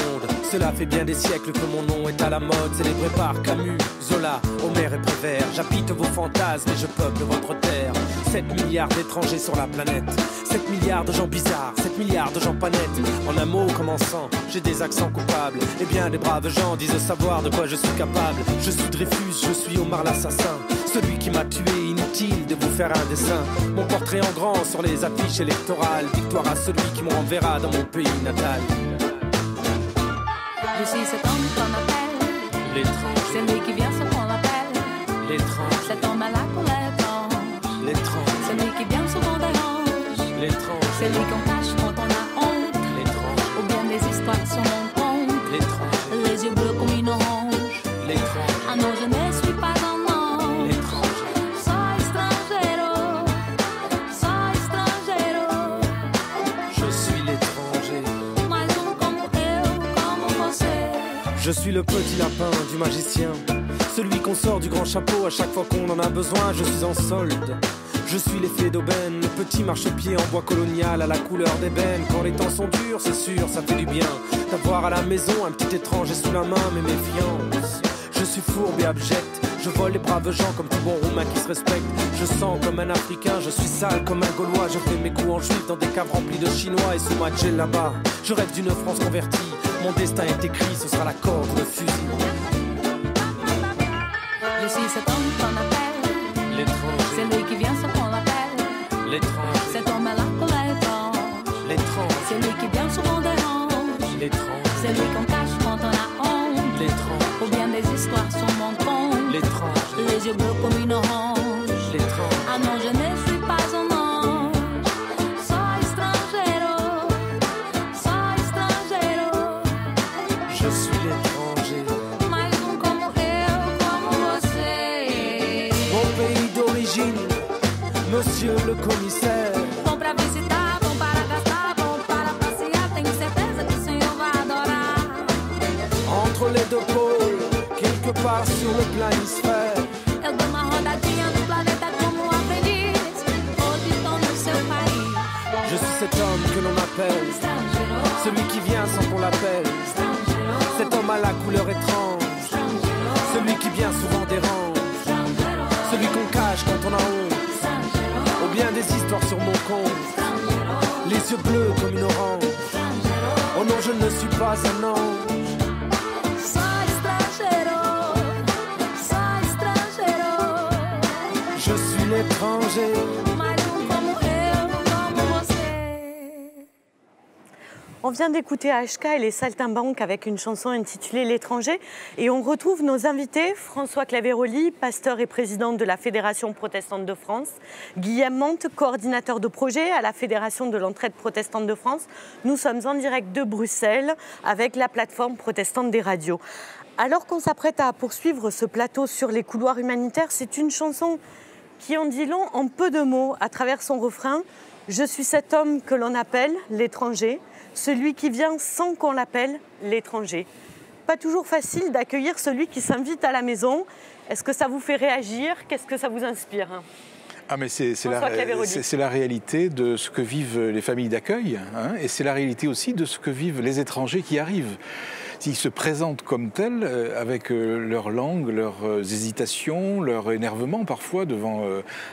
cela fait bien des siècles que mon nom est à la mode, célébré par Camus, Zola, Homère et Prévert. J'habite vos fantasmes et je peuple votre terre. 7 milliards d'étrangers sur la planète, 7 milliards de gens bizarres, 7 milliards de gens pas nets. En un mot comme en 100, j'ai des accents coupables. Et bien des braves gens disent savoir de quoi je suis capable. Je suis Dreyfus, je suis Omar l'assassin, celui qui m'a tué, inutile de vous faire un dessin. Mon portrait en grand sur les affiches électorales. Victoire à celui qui me renverra dans mon pays natal. Je suis cet homme qu'on appelle l'étranger, celui qui vient sur qu'on l'appelle l'étranger, cet homme à la couleur blanche, l'étranger, celui qui vient sur qu'on dérange, l'étranger, celui qu'on cache quand on a honte, l'étranger, ou bien des histoires sur mon compte, l'étranger, les yeux bleus comme une orange, l'étranger, ah non je ne suis pas un ange, l'étranger, soy extranjero, je suis l'étranger. Je suis le petit lapin du magicien, celui qu'on sort du grand chapeau à chaque fois qu'on en a besoin. Je suis en solde, je suis l'effet d'aubaine, le petit marchepied en bois colonial à la couleur d'ébène. Quand les temps sont durs, c'est sûr, ça fait du bien d'avoir à la maison un petit étranger sous la main, mais méfiance. Je suis fourbe et abject, je vole les braves gens comme tout bon roumain qui se respecte. Je sens comme un Africain, je suis sale comme un Gaulois. Je fais mes coups en juif dans des caves remplies de Chinois. Et sous ma gel là-bas, je rêve d'une France convertie. Mon destin est écrit, ce sera la corde ou le fusil. Je suis cet homme qu'on appelle l'étranger, celui qui vient sur qu'on l'appelle l'étranger, cet homme à la colère blanche, l'étranger, celui qui vient sur qu'on dérange, l'étranger, celui qu'on cache quand on a honte, l'étranger, ou bien des histoires sur mon compte, l'étranger, les yeux bleus comme une orange, l'étranger, ah non je ne suis pas un ange, soy extranjero, je suis l'étranger. Mais um como eu, como você. Mon pays d'origine, monsieur le commissaire. Bom pra visitar, bom para gastar, bom para passear. Tenho certeza que o senhor vai adorar. Entre les deux pôles, quelque part sur le planisphère. Eu dou uma rodadinha no planeta como um aprendiz. Hoje estou no seu país. Je suis cet homme que l'on appelle Estrangeiro, celui qui vient sans qu'on l'appelle. estrangeiro, Cet homme à la couleur étrange, estrangeiro, celui qui bien souvent dérange, estrangeiro, celui qu'on cache quand on a honte, pas un ange. Je suis l'étranger. On vient d'écouter HK et les Saltimbanques avec une chanson intitulée L'étranger. Et on retrouve nos invités, François Claveroli, pasteur et président de la Fédération protestante de France, Guillaume Mante, coordinateur de projet à la Fédération de l'entraide protestante de France. Nous sommes en direct de Bruxelles avec la plateforme protestante des radios. Alors qu'on s'apprête à poursuivre ce plateau sur les couloirs humanitaires, c'est une chanson qui en dit long en peu de mots à travers son refrain. Je suis cet homme que l'on appelle l'étranger, celui qui vient sans qu'on l'appelle l'étranger. Pas toujours facile d'accueillir celui qui s'invite à la maison. Est-ce que ça vous fait réagir? Qu'est-ce que ça vous inspire? Ah mais c'est la réalité de ce que vivent les familles d'accueil, hein, et c'est la réalité aussi de ce que vivent les étrangers qui arrivent. Ils se présentent comme tels, avec leur langue, leurs hésitations, leur énervement parfois devant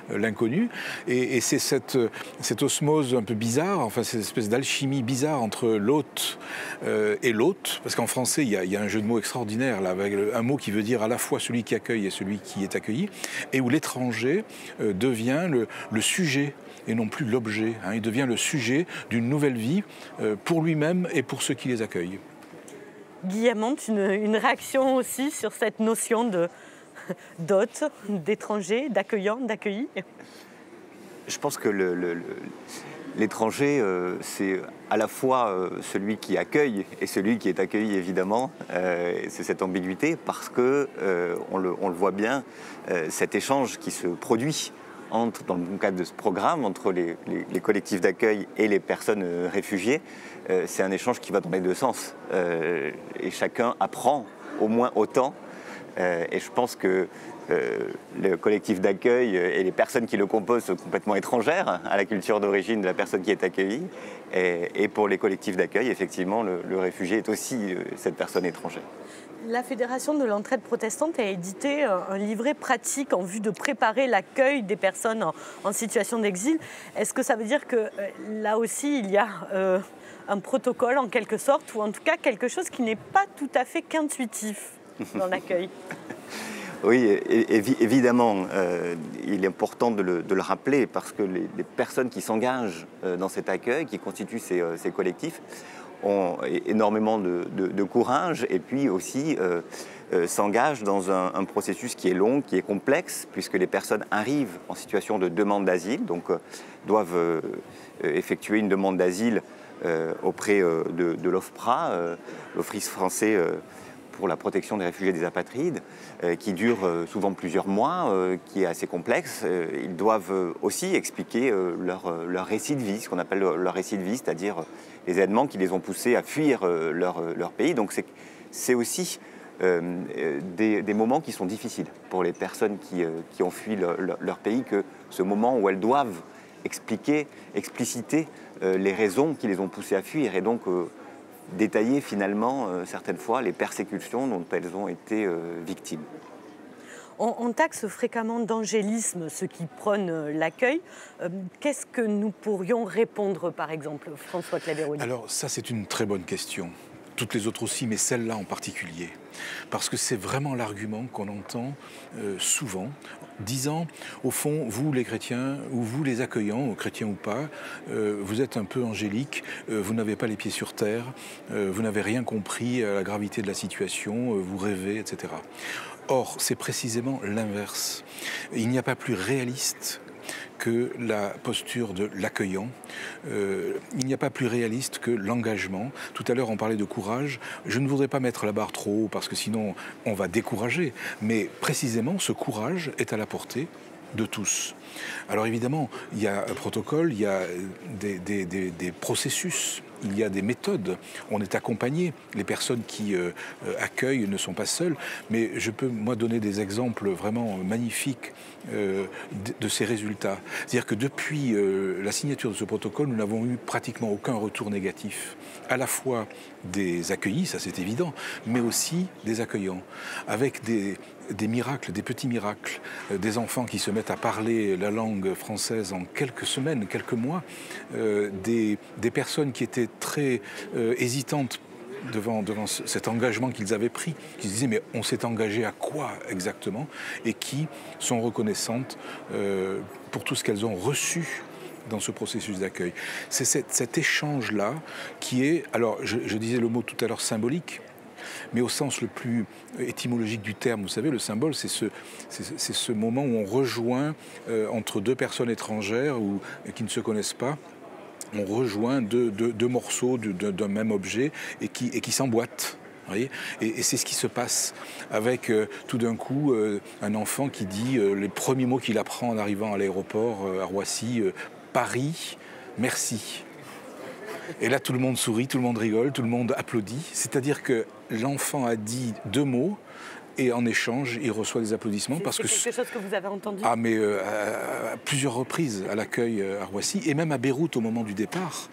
l'inconnu. Et c'est cette osmose un peu bizarre, enfin cette espèce d'alchimie bizarre entre l'hôte et l'hôte, parce qu'en français il y a un jeu de mots extraordinaire, là, avec un mot qui veut dire à la fois celui qui accueille et celui qui est accueilli, et où l'étranger devient le sujet et non plus l'objet. Hein. Il devient le sujet d'une nouvelle vie pour lui-même et pour ceux qui les accueillent. Guillaume, une réaction aussi sur cette notion d'hôte, d'étranger, d'accueillant, d'accueilli? Je pense que l'étranger, c'est à la fois celui qui accueille et celui qui est accueilli, évidemment. C'est cette ambiguïté parce que, on le voit bien, cet échange qui se produit dans le cadre de ce programme, entre les collectifs d'accueil et les personnes réfugiées, c'est un échange qui va dans les deux sens. Et chacun apprend au moins autant. Et je pense que le collectif d'accueil et les personnes qui le composent sont complètement étrangères à la culture d'origine de la personne qui est accueillie. Et pour les collectifs d'accueil, effectivement, le réfugié est aussi cette personne étrangère. La Fédération de l'entraide protestante a édité un livret pratique en vue de préparer l'accueil des personnes en situation d'exil. Est-ce que ça veut dire que là aussi, il y a un protocole en quelque sorte, ou en tout cas quelque chose qui n'est pas tout à fait qu'intuitif dans l'accueil? Oui, évidemment, il est important de le rappeler parce que les personnes qui s'engagent dans cet accueil, qui constituent ces collectifs, ont énormément de courage et puis aussi s'engagent dans un processus qui est long, qui est complexe, puisque les personnes arrivent en situation de demande d'asile, donc doivent effectuer une demande d'asile auprès de l'OFPRA, l'Office français pour la protection des réfugiés et des apatrides, qui dure souvent plusieurs mois, qui est assez complexe. Ils doivent aussi expliquer leur récit de vie, ce qu'on appelle leur récit de vie, c'est-à-dire les événements qui les ont poussés à fuir leur pays. Donc c'est aussi des moments qui sont difficiles pour les personnes qui ont fui leur pays, que ce moment où elles doivent expliciter les raisons qui les ont poussées à fuir, et donc détailler finalement certaines fois les persécutions dont elles ont été victimes. On taxe fréquemment d'angélisme ceux qui prônent l'accueil. Qu'est-ce que nous pourrions répondre, par exemple, François Claveroli? Alors ça, c'est une très bonne question. Toutes les autres aussi, mais celle-là en particulier. Parce que c'est vraiment l'argument qu'on entend souvent, disant, au fond, vous les chrétiens, ou vous les accueillants, chrétiens ou pas, vous êtes un peu angéliques, vous n'avez pas les pieds sur terre, vous n'avez rien compris à la gravité de la situation, vous rêvez, etc. Or, c'est précisément l'inverse. Il n'y a pas plus réaliste que la posture de l'accueillant. Il n'y a pas plus réaliste que l'engagement. Tout à l'heure, on parlait de courage. Je ne voudrais pas mettre la barre trop haut parce que sinon, on va décourager. Mais précisément, ce courage est à la portée de tous. Alors évidemment, il y a un protocole, il y a des processus, il y a des méthodes. On est accompagné. Les personnes qui accueillent ne sont pas seules. Mais je peux, moi, donner des exemples vraiment magnifiques de ces résultats. C'est-à-dire que depuis la signature de ce protocole, nous n'avons eu pratiquement aucun retour négatif. À la fois des accueillis, ça c'est évident, mais aussi des accueillants. Avec des miracles, des petits miracles, des enfants qui se mettent à parler la langue française en quelques semaines, quelques mois, des personnes qui étaient très hésitantes devant cet engagement qu'ils avaient pris, qui se disaient mais on s'est engagé à quoi exactement, et qui sont reconnaissantes pour tout ce qu'elles ont reçu dans ce processus d'accueil. C'est cet échange-là qui est, alors je disais le mot tout à l'heure symbolique, mais au sens le plus étymologique du terme. Vous savez, le symbole, c'est ce moment où on rejoint entre deux personnes étrangères qui ne se connaissent pas, on rejoint deux morceaux d'un même objet et qui s'emboîtent. Et c'est ce qui se passe avec tout d'un coup un enfant qui dit les premiers mots qu'il apprend en arrivant à l'aéroport à Roissy, Paris, merci. Et là tout le monde sourit, tout le monde rigole, tout le monde applaudit. C'est-à-dire que l'enfant a dit 2 mots et en échange il reçoit des applaudissements. C'est quelque chose que vous avez entendu? Ah mais à plusieurs reprises à l'accueil à Roissy et même à Beyrouth au moment du départ,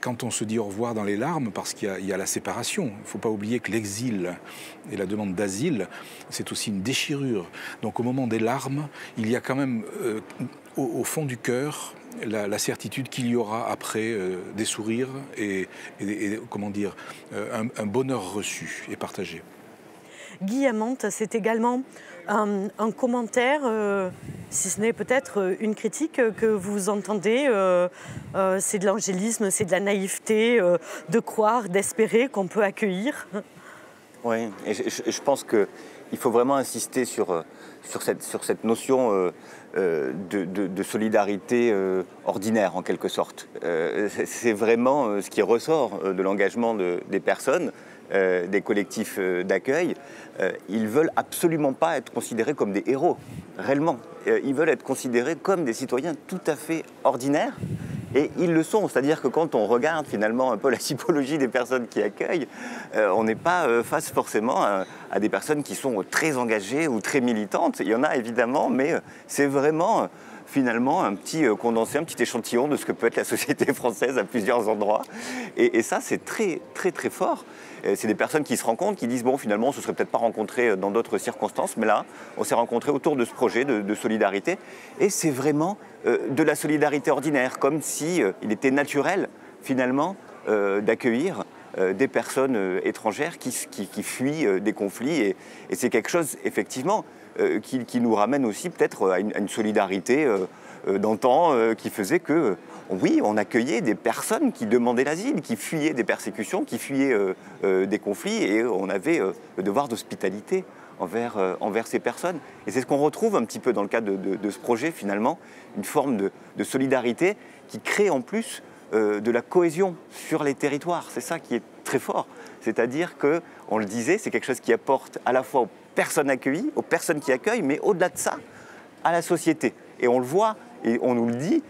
quand on se dit au revoir dans les larmes parce qu'il y a la séparation. Il ne faut pas oublier que l'exil et la demande d'asile, c'est aussi une déchirure. Donc au moment des larmes, il y a quand même au fond du cœur la certitude qu'il y aura après des sourires et comment dire, un bonheur reçu et partagé. Guy Amante, c'est également un commentaire, si ce n'est peut-être une critique que vous entendez. C'est de l'angélisme, c'est de la naïveté, de croire, d'espérer qu'on peut accueillir. Oui, et je pense qu'il faut vraiment insister sur cette notion de solidarité ordinaire, en quelque sorte. C'est vraiment ce qui ressort de l'engagement des personnes, des collectifs d'accueil. Ils ne veulent absolument pas être considérés comme des héros, réellement. Ils veulent être considérés comme des citoyens tout à fait ordinaires. Et ils le sont, c'est-à-dire que quand on regarde finalement un peu la typologie des personnes qui accueillent, on n'est pas face forcément à des personnes qui sont très engagées ou très militantes. Il y en a évidemment, mais c'est vraiment finalement un petit condensé, un petit échantillon de ce que peut être la société française à plusieurs endroits. Et ça, c'est très, très, très fort. C'est des personnes qui se rencontrent, qui disent, bon, finalement, on ne se serait peut-être pas rencontrés dans d'autres circonstances, mais là, on s'est rencontrés autour de ce projet de solidarité. Et c'est vraiment de la solidarité ordinaire, comme si il était naturel, finalement, d'accueillir des personnes étrangères qui fuient des conflits. Et c'est quelque chose, effectivement, qui nous ramène aussi peut-être à une solidarité d'antan qui faisait que, oui, on accueillait des personnes qui demandaient l'asile, qui fuyaient des persécutions, qui fuyaient des conflits, et on avait le devoir d'hospitalité envers ces personnes. Et c'est ce qu'on retrouve un petit peu dans le cadre de ce projet, finalement, une forme de solidarité qui crée en plus de la cohésion sur les territoires. C'est ça qui est très fort. C'est-à-dire que, on le disait, c'est quelque chose qui apporte à la fois aux personnes accueillies, aux personnes qui accueillent, mais au-delà de ça, à la société. Et on le voit, et on nous le dit,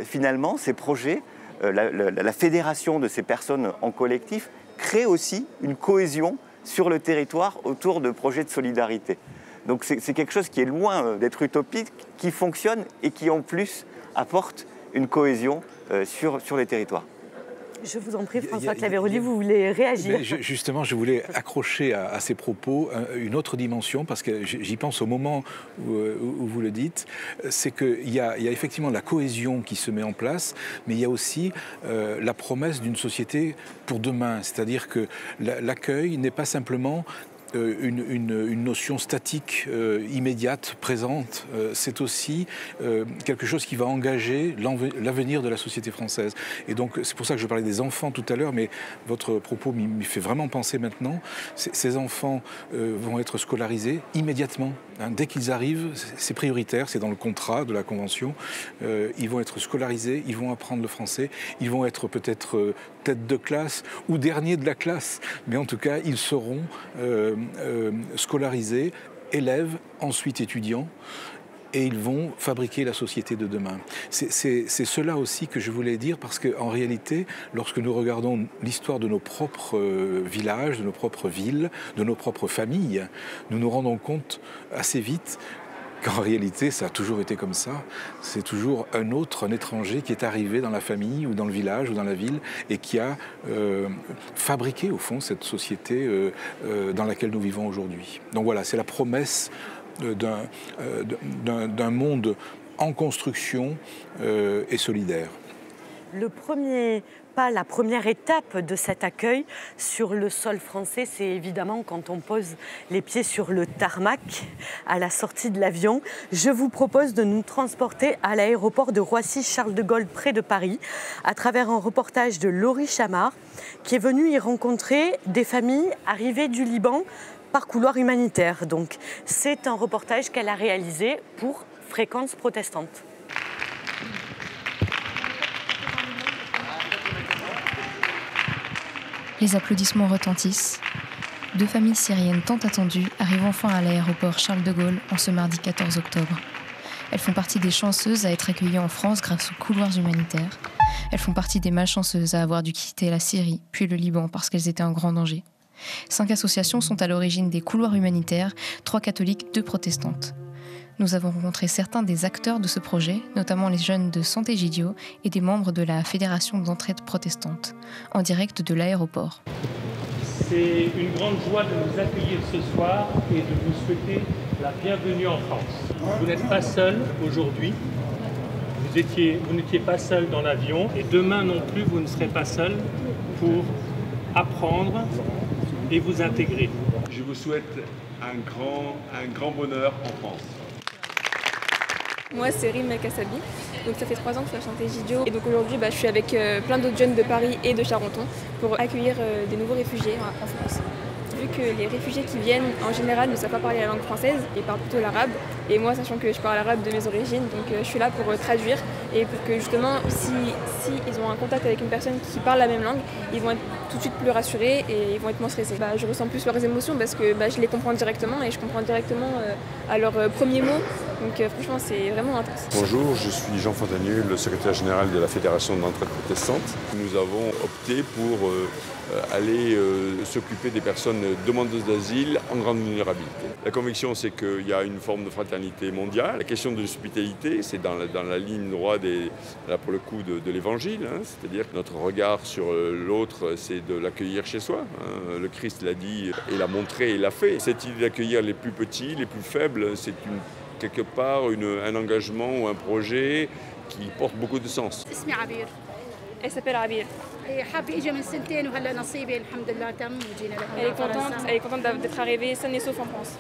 finalement, ces projets, la fédération de ces personnes en collectif crée aussi une cohésion sur le territoire autour de projets de solidarité. Donc c'est quelque chose qui est loin d'être utopique, qui fonctionne et qui en plus apporte une cohésion sur les territoires. Je vous en prie, François Claverolli, vous voulez réagir? Justement, je voulais accrocher à ces propos une autre dimension, parce que j'y pense au moment où vous le dites, c'est qu'il y a effectivement la cohésion qui se met en place, mais il y a aussi la promesse d'une société pour demain. C'est-à-dire que l'accueil n'est pas simplement une notion statique, immédiate, présente. C'est aussi quelque chose qui va engager l'avenir de la société française. Et donc, c'est pour ça que je parlais des enfants tout à l'heure, mais votre propos m'y fait vraiment penser maintenant. Ces enfants vont être scolarisés immédiatement. Dès qu'ils arrivent, c'est prioritaire, c'est dans le contrat de la Convention. Ils vont être scolarisés, ils vont apprendre le français, ils vont être peut-être tête de classe ou dernier de la classe, mais en tout cas, ils seront scolarisés, élèves, ensuite étudiants, et ils vont fabriquer la société de demain. C'est cela aussi que je voulais dire, parce qu'en réalité, lorsque nous regardons l'histoire de nos propres villages, de nos propres villes, de nos propres familles, nous nous rendons compte assez vite qu'en réalité, ça a toujours été comme ça. C'est toujours un étranger qui est arrivé dans la famille ou dans le village ou dans la ville et qui a fabriqué, au fond, cette société dans laquelle nous vivons aujourd'hui. Donc voilà, c'est la promesse d'un monde en construction et solidaire. Le premier pas la première étape de cet accueil sur le sol français, c'est évidemment quand on pose les pieds sur le tarmac à la sortie de l'avion. Je vous propose de nous transporter à l'aéroport de Roissy-Charles de Gaulle près de Paris à travers un reportage de Laurie Chamard qui est venue y rencontrer des familles arrivées du Liban par couloir humanitaire. Donc c'est un reportage qu'elle a réalisé pour Fréquence Protestante. Les applaudissements retentissent. 2 familles syriennes tant attendues arrivent enfin à l'aéroport Charles de Gaulle en ce mardi 14 octobre. Elles font partie des chanceuses à être accueillies en France grâce aux couloirs humanitaires. Elles font partie des malchanceuses à avoir dû quitter la Syrie, puis le Liban parce qu'elles étaient en grand danger. 5 associations sont à l'origine des couloirs humanitaires, 3 catholiques, 2 protestantes. Nous avons rencontré certains des acteurs de ce projet, notamment les jeunes de Santé Gidio et des membres de la Fédération d'entraide protestante, en direct de l'aéroport. C'est une grande joie de vous accueillir ce soir et de vous souhaiter la bienvenue en France. Vous n'êtes pas seul aujourd'hui, vous n'étiez pas seul dans l'avion et demain non plus vous ne serez pas seul pour apprendre et vous intégrer. Je vous souhaite un grand bonheur en France. Moi, c'est Rim Kassabi, donc ça fait 3 ans que je suis à Santé Gidio. Et donc aujourd'hui, je suis avec plein d'autres jeunes de Paris et de Charenton pour accueillir des nouveaux réfugiés en France. Vu que les réfugiés qui viennent, en général, ne savent pas parler la langue française, ils parlent plutôt l'arabe. Et moi, sachant que je parle l'arabe de mes origines, donc je suis là pour traduire et pour que justement, si ils ont un contact avec une personne qui parle la même langue, ils vont être tout de suite plus rassurés et ils vont être moins stressés. Je ressens plus leurs émotions parce que je les comprends directement et je comprends directement à leurs premiers mots. Donc franchement, c'est vraiment intense. Bonjour, je suis Jean Fontanieu, le secrétaire général de la Fédération d'entraide protestante. Nous avons opté pour aller s'occuper des personnes demandeuses d'asile en grande vulnérabilité. La conviction, c'est qu'il y a une forme de fraternité mondiale. La question de l'hospitalité, c'est dans la ligne droite pour le coup de l'évangile. C'est-à-dire que notre regard sur l'autre, c'est de l'accueillir chez soi. Le Christ l'a dit et l'a montré et l'a fait. Cette idée d'accueillir les plus petits, les plus faibles, c'est quelque part un engagement ou un projet qui porte beaucoup de sens. Elle s'appelle Abir. Elle est contente d'être arrivée saine et sauf en France.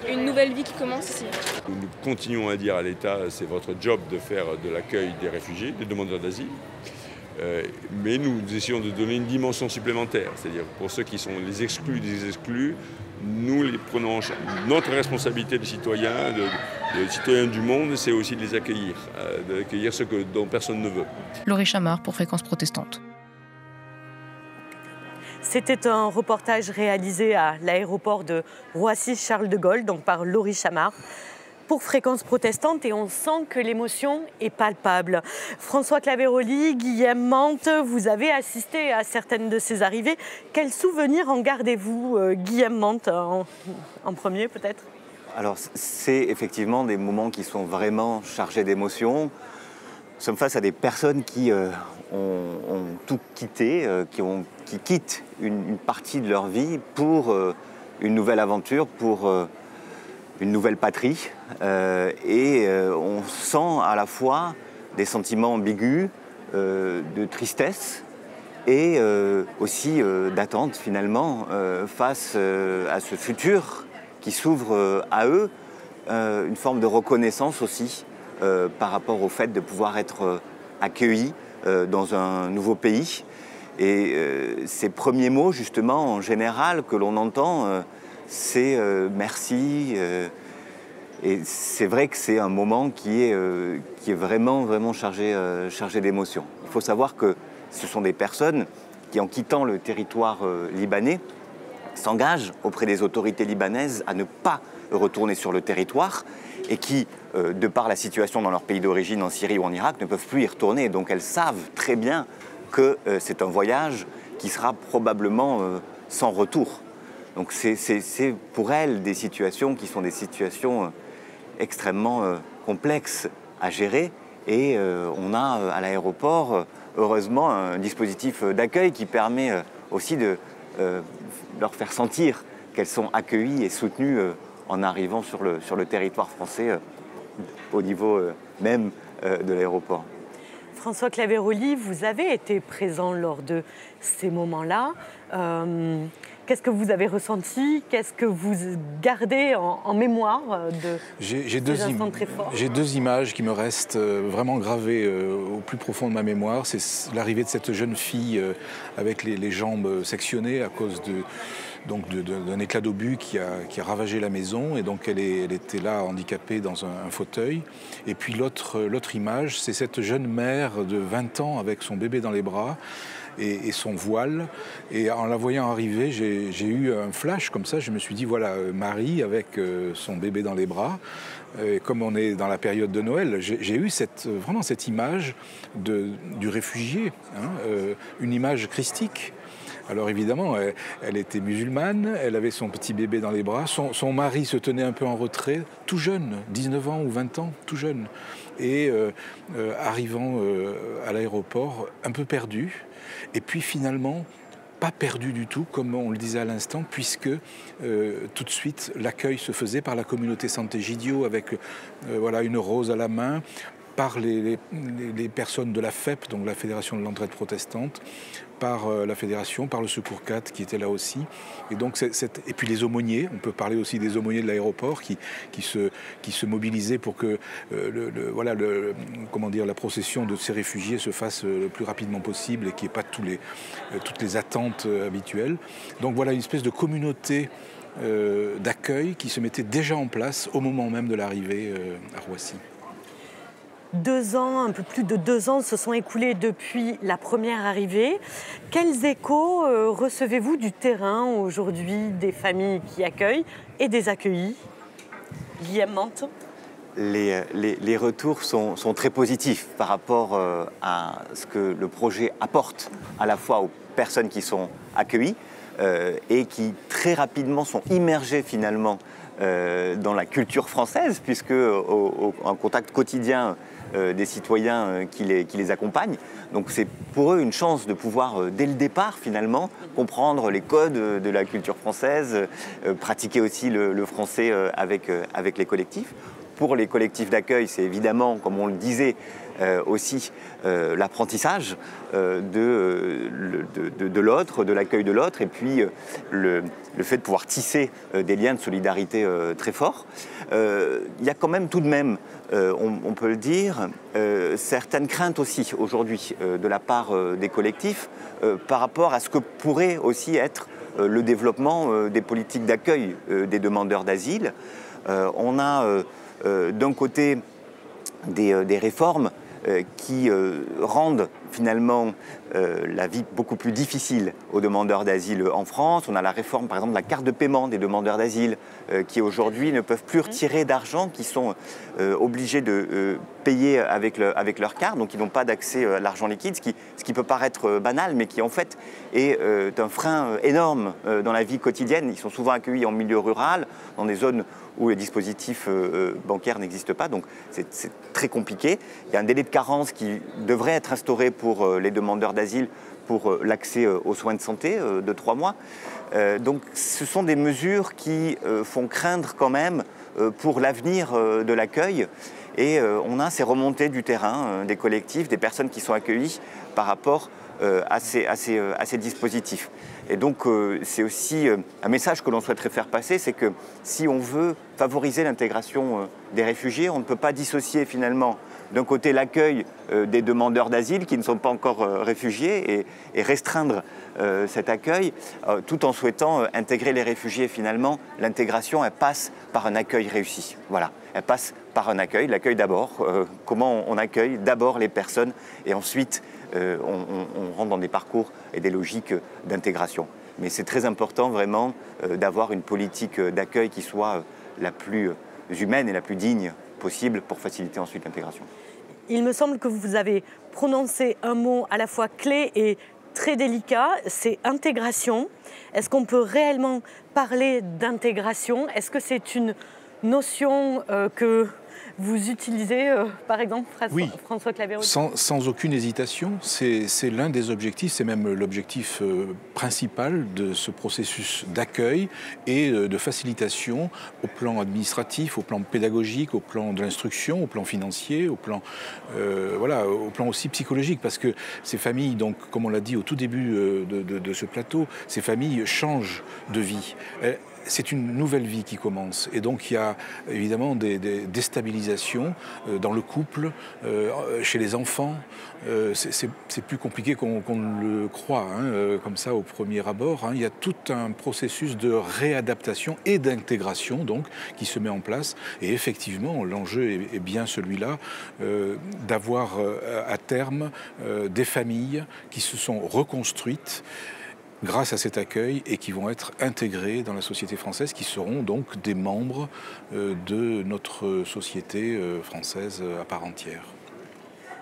Une nouvelle vie qui commence ici. Nous continuons à dire à l'État, c'est votre job de faire de l'accueil des réfugiés, des demandeurs d'asile. Mais nous essayons de donner une dimension supplémentaire, c'est-à-dire pour ceux qui sont les exclus des exclus, nous les prenons en charge. Notre responsabilité de citoyens, de citoyens du monde, c'est aussi de les accueillir, d'accueillir ceux dont personne ne veut. Laurie Chamard pour Fréquence Protestante. C'était un reportage réalisé à l'aéroport de Roissy-Charles de Gaulle, donc par Laurie Chamard, pour Fréquence Protestante, et on sent que l'émotion est palpable. François Claveroli, Guillaume Mante, vous avez assisté à certaines de ces arrivées. Quels souvenirs en gardez-vous, Guillaume Mante, en premier peut-être? Alors c'est effectivement des moments qui sont vraiment chargés d'émotions. Nous sommes face à des personnes qui ont tout quitté, qui quittent une partie de leur vie pour une nouvelle aventure, pour une nouvelle patrie. On sent à la fois des sentiments ambigus, de tristesse et aussi d'attente finalement face à ce futur qui s'ouvre à eux, une forme de reconnaissance aussi par rapport au fait de pouvoir être accueillis dans un nouveau pays. Et ces premiers mots justement en général que l'on entend, c'est merci. Et c'est vrai que c'est un moment qui est vraiment chargé d'émotions. Il faut savoir que ce sont des personnes qui, en quittant le territoire libanais, s'engagent auprès des autorités libanaises à ne pas retourner sur le territoire et qui, de par la situation dans leur pays d'origine, en Syrie ou en Irak, ne peuvent plus y retourner. Donc elles savent très bien que c'est un voyage qui sera probablement sans retour. Donc c'est pour elles des situations qui sont des situations extrêmement complexes à gérer. Et on a à l'aéroport, heureusement, un dispositif d'accueil qui permet aussi de leur faire sentir qu'elles sont accueillies et soutenues en arrivant sur le territoire français au niveau même de l'aéroport. François Claveroli, vous avez été présent lors de ces moments-là. Qu'est-ce que vous avez ressenti? Qu'est-ce que vous gardez en mémoire de ces instants très forts? J'ai deux images qui me restent vraiment gravées au plus profond de ma mémoire. C'est l'arrivée de cette jeune fille avec les jambes sectionnées à cause d'un éclat d'obus qui a ravagé la maison, et donc elle était là handicapée dans un fauteuil. Et puis l'autre image, c'est cette jeune mère de 20 ans avec son bébé dans les bras et son voile. Et en la voyant arriver, j'ai eu un flash comme ça. Je me suis dit, voilà, Marie avec son bébé dans les bras. Et comme on est dans la période de Noël, j'ai eu vraiment cette image du réfugié, hein, une image christique. Alors évidemment, elle était musulmane, elle avait son petit bébé dans les bras, son mari se tenait un peu en retrait, tout jeune, 19 ans ou 20 ans, tout jeune. Et arrivant à l'aéroport, un peu perdu, et puis finalement, pas perdu du tout, comme on le disait à l'instant, puisque tout de suite, l'accueil se faisait par la communauté Sant'Egidio, avec une rose à la main, par les personnes de la FEP, donc la Fédération de l'Entraide Protestante, par la Fédération, par le Secours 4 qui était là aussi. Et donc et puis les aumôniers, on peut parler aussi des aumôniers de l'aéroport qui se mobilisaient pour que la procession de ces réfugiés se fasse le plus rapidement possible et qu'il n'y ait pas toutes les attentes habituelles. Donc voilà une espèce de communauté d'accueil qui se mettait déjà en place au moment même de l'arrivée à Roissy. 2 ans, un peu plus de 2 ans se sont écoulés depuis la première arrivée. Quels échos recevez-vous du terrain aujourd'hui, des familles qui accueillent et des accueillis? Guillaume Mante. Les retours sont très positifs par rapport à ce que le projet apporte à la fois aux personnes qui sont accueillies et qui très rapidement sont immergées finalement dans la culture française, puisque en contact quotidien des citoyens qui les accompagnent. Donc c'est pour eux une chance de pouvoir, dès le départ finalement, comprendre les codes de la culture française, pratiquer aussi le français avec les collectifs. Pour les collectifs d'accueil, c'est évidemment, comme on le disait, aussi l'apprentissage de l'autre, de l'accueil de l'autre, et puis le fait de pouvoir tisser des liens de solidarité très forts. Il y a quand même tout de même, on peut le dire, certaines craintes aussi aujourd'hui de la part des collectifs par rapport à ce que pourrait aussi être le développement des politiques d'accueil des demandeurs d'asile. On a d'un côté des réformes qui rendent finalement la vie beaucoup plus difficile aux demandeurs d'asile en France. On a la réforme par exemple de la carte de paiement des demandeurs d'asile qui aujourd'hui ne peuvent plus retirer d'argent, qui sont obligés de payer avec leur carte, donc ils n'ont pas d'accès à l'argent liquide, ce qui peut paraître banal, mais qui en fait est un frein énorme dans la vie quotidienne. Ils sont souvent accueillis en milieu rural, dans des zones où les dispositifs bancaires n'existent pas, donc c'est très compliqué. Il y a un délai de carence qui devrait être instauré pour les demandeurs d'asile pour l'accès aux soins de santé de 3 mois. Donc ce sont des mesures qui font craindre quand même pour l'avenir de l'accueil. Et on a ces remontées du terrain, des collectifs, des personnes qui sont accueillies par rapport à ces dispositifs. Et donc c'est aussi un message que l'on souhaiterait faire passer, c'est que si on veut favoriser l'intégration des réfugiés, on ne peut pas dissocier finalement d'un côté l'accueil des demandeurs d'asile qui ne sont pas encore réfugiés et restreindre cet accueil tout en souhaitant intégrer les réfugiés. Finalement, l'intégration, elle passe par un accueil réussi. Voilà, elle passe par un accueil, l'accueil d'abord, comment on accueille d'abord les personnes et ensuite on rentre dans des parcours et des logiques d'intégration. Mais c'est très important vraiment d'avoir une politique d'accueil qui soit la plus humaine et la plus digne possible pour faciliter ensuite l'intégration. Il me semble que vous avez prononcé un mot à la fois clé et très délicat, c'est intégration. Est-ce qu'on peut réellement parler d'intégration? Est-ce que c'est une notion que vous utilisez, par exemple, François Claverolli? Sans aucune hésitation. C'est l'un des objectifs, c'est même l'objectif principal de ce processus d'accueil et de facilitation au plan administratif, au plan pédagogique, au plan de l'instruction, au plan financier, au plan, au plan aussi psychologique. Parce que ces familles, donc, comme on l'a dit au tout début de ce plateau, ces familles changent de vie. C'est une nouvelle vie qui commence et donc il y a évidemment des déstabilisations dans le couple, chez les enfants. C'est plus compliqué qu'on ne le croit, comme ça au premier abord. Il y a tout un processus de réadaptation et d'intégration donc qui se met en place et effectivement l'enjeu est bien celui-là, d'avoir à terme des familles qui se sont reconstruites grâce à cet accueil et qui vont être intégrés dans la société française, qui seront donc des membres de notre société française à part entière.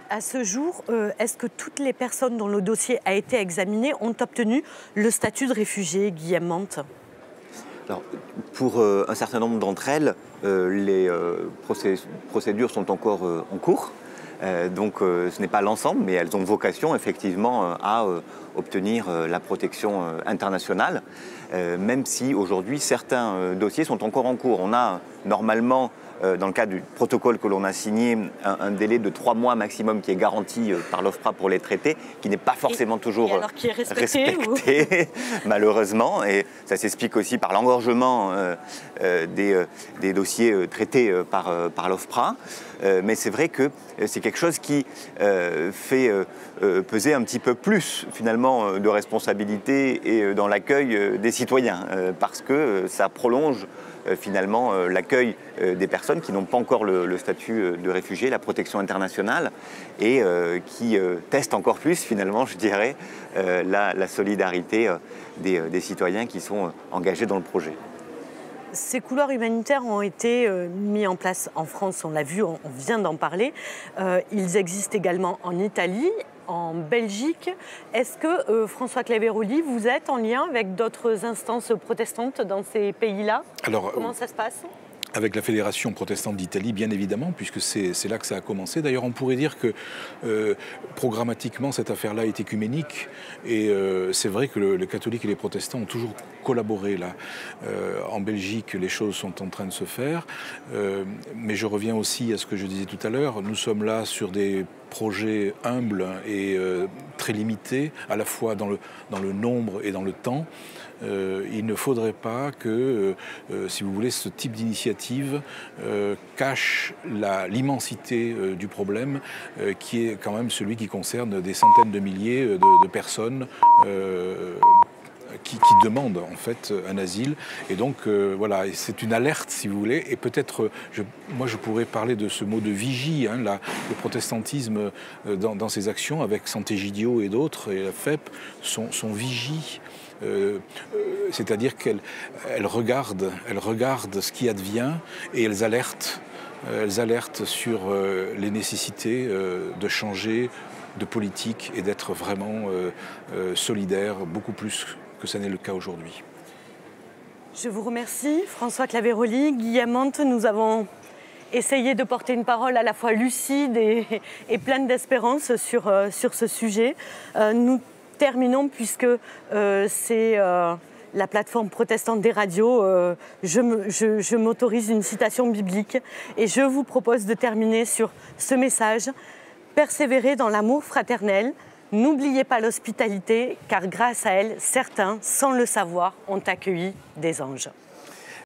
À ce jour, est-ce que toutes les personnes dont le dossier a été examiné ont obtenu le statut de réfugié, Guillaume Mante? Alors, pour un certain nombre d'entre elles, les procédures sont encore en cours. Donc ce n'est pas l'ensemble, mais elles ont vocation effectivement à obtenir la protection internationale, même si aujourd'hui certains dossiers sont encore en cours. On a normalement, dans le cadre du protocole que l'on a signé, un délai de 3 mois maximum qui est garanti par l'OFPRA pour les traités, qui n'est pas forcément toujours respecté malheureusement. Et ça s'explique aussi par l'engorgement des dossiers traités par l'OFPRA. Mais c'est vrai que c'est quelque chose qui fait peser un petit peu plus finalement de responsabilité et dans l'accueil des citoyens, parce que ça prolonge finalement l'accueil des personnes qui n'ont pas encore le statut de réfugié, la protection internationale, et qui testent encore plus finalement, je dirais, la solidarité des citoyens qui sont engagés dans le projet. Ces couloirs humanitaires ont été mis en place en France, on l'a vu, on vient d'en parler. Ils existent également en Italie, en Belgique. Est-ce que, François Claverolli, vous êtes en lien avec d'autres instances protestantes dans ces pays-là? Comment ça se passe? Avec la Fédération protestante d'Italie, bien évidemment, puisque c'est là que ça a commencé. D'ailleurs, on pourrait dire que programmatiquement, cette affaire-là est écuménique. Et c'est vrai que les catholiques et les protestants ont toujours collaboré là. En Belgique, les choses sont en train de se faire. Mais je reviens aussi à ce que je disais tout à l'heure. Nous sommes là sur des projets humbles et très limités, à la fois dans le nombre et dans le temps. Il ne faudrait pas que, si vous voulez, ce type d'initiative cache l'immensité du problème, qui est quand même celui qui concerne des centaines de milliers de personnes qui demandent en fait un asile. Et donc voilà, c'est une alerte si vous voulez. Et peut-être, moi je pourrais parler de ce mot de vigie, le protestantisme dans ses actions avec Sant'Egidio et d'autres, et la FEP, sont vigies. C'est-à-dire qu'elles regardent ce qui advient et elles alertent sur les nécessités de changer de politique et d'être vraiment solidaires, beaucoup plus que ça n'est le cas aujourd'hui. Je vous remercie, François Claverolli, Guillaume Mante. Nous avons essayé de porter une parole à la fois lucide et pleine d'espérance sur ce sujet. Nous terminons, puisque c'est la plateforme protestante des radios. Je m'autorise une citation biblique et je vous propose de terminer sur ce message. Persévérez dans l'amour fraternel, n'oubliez pas l'hospitalité, car grâce à elle, certains, sans le savoir, ont accueilli des anges.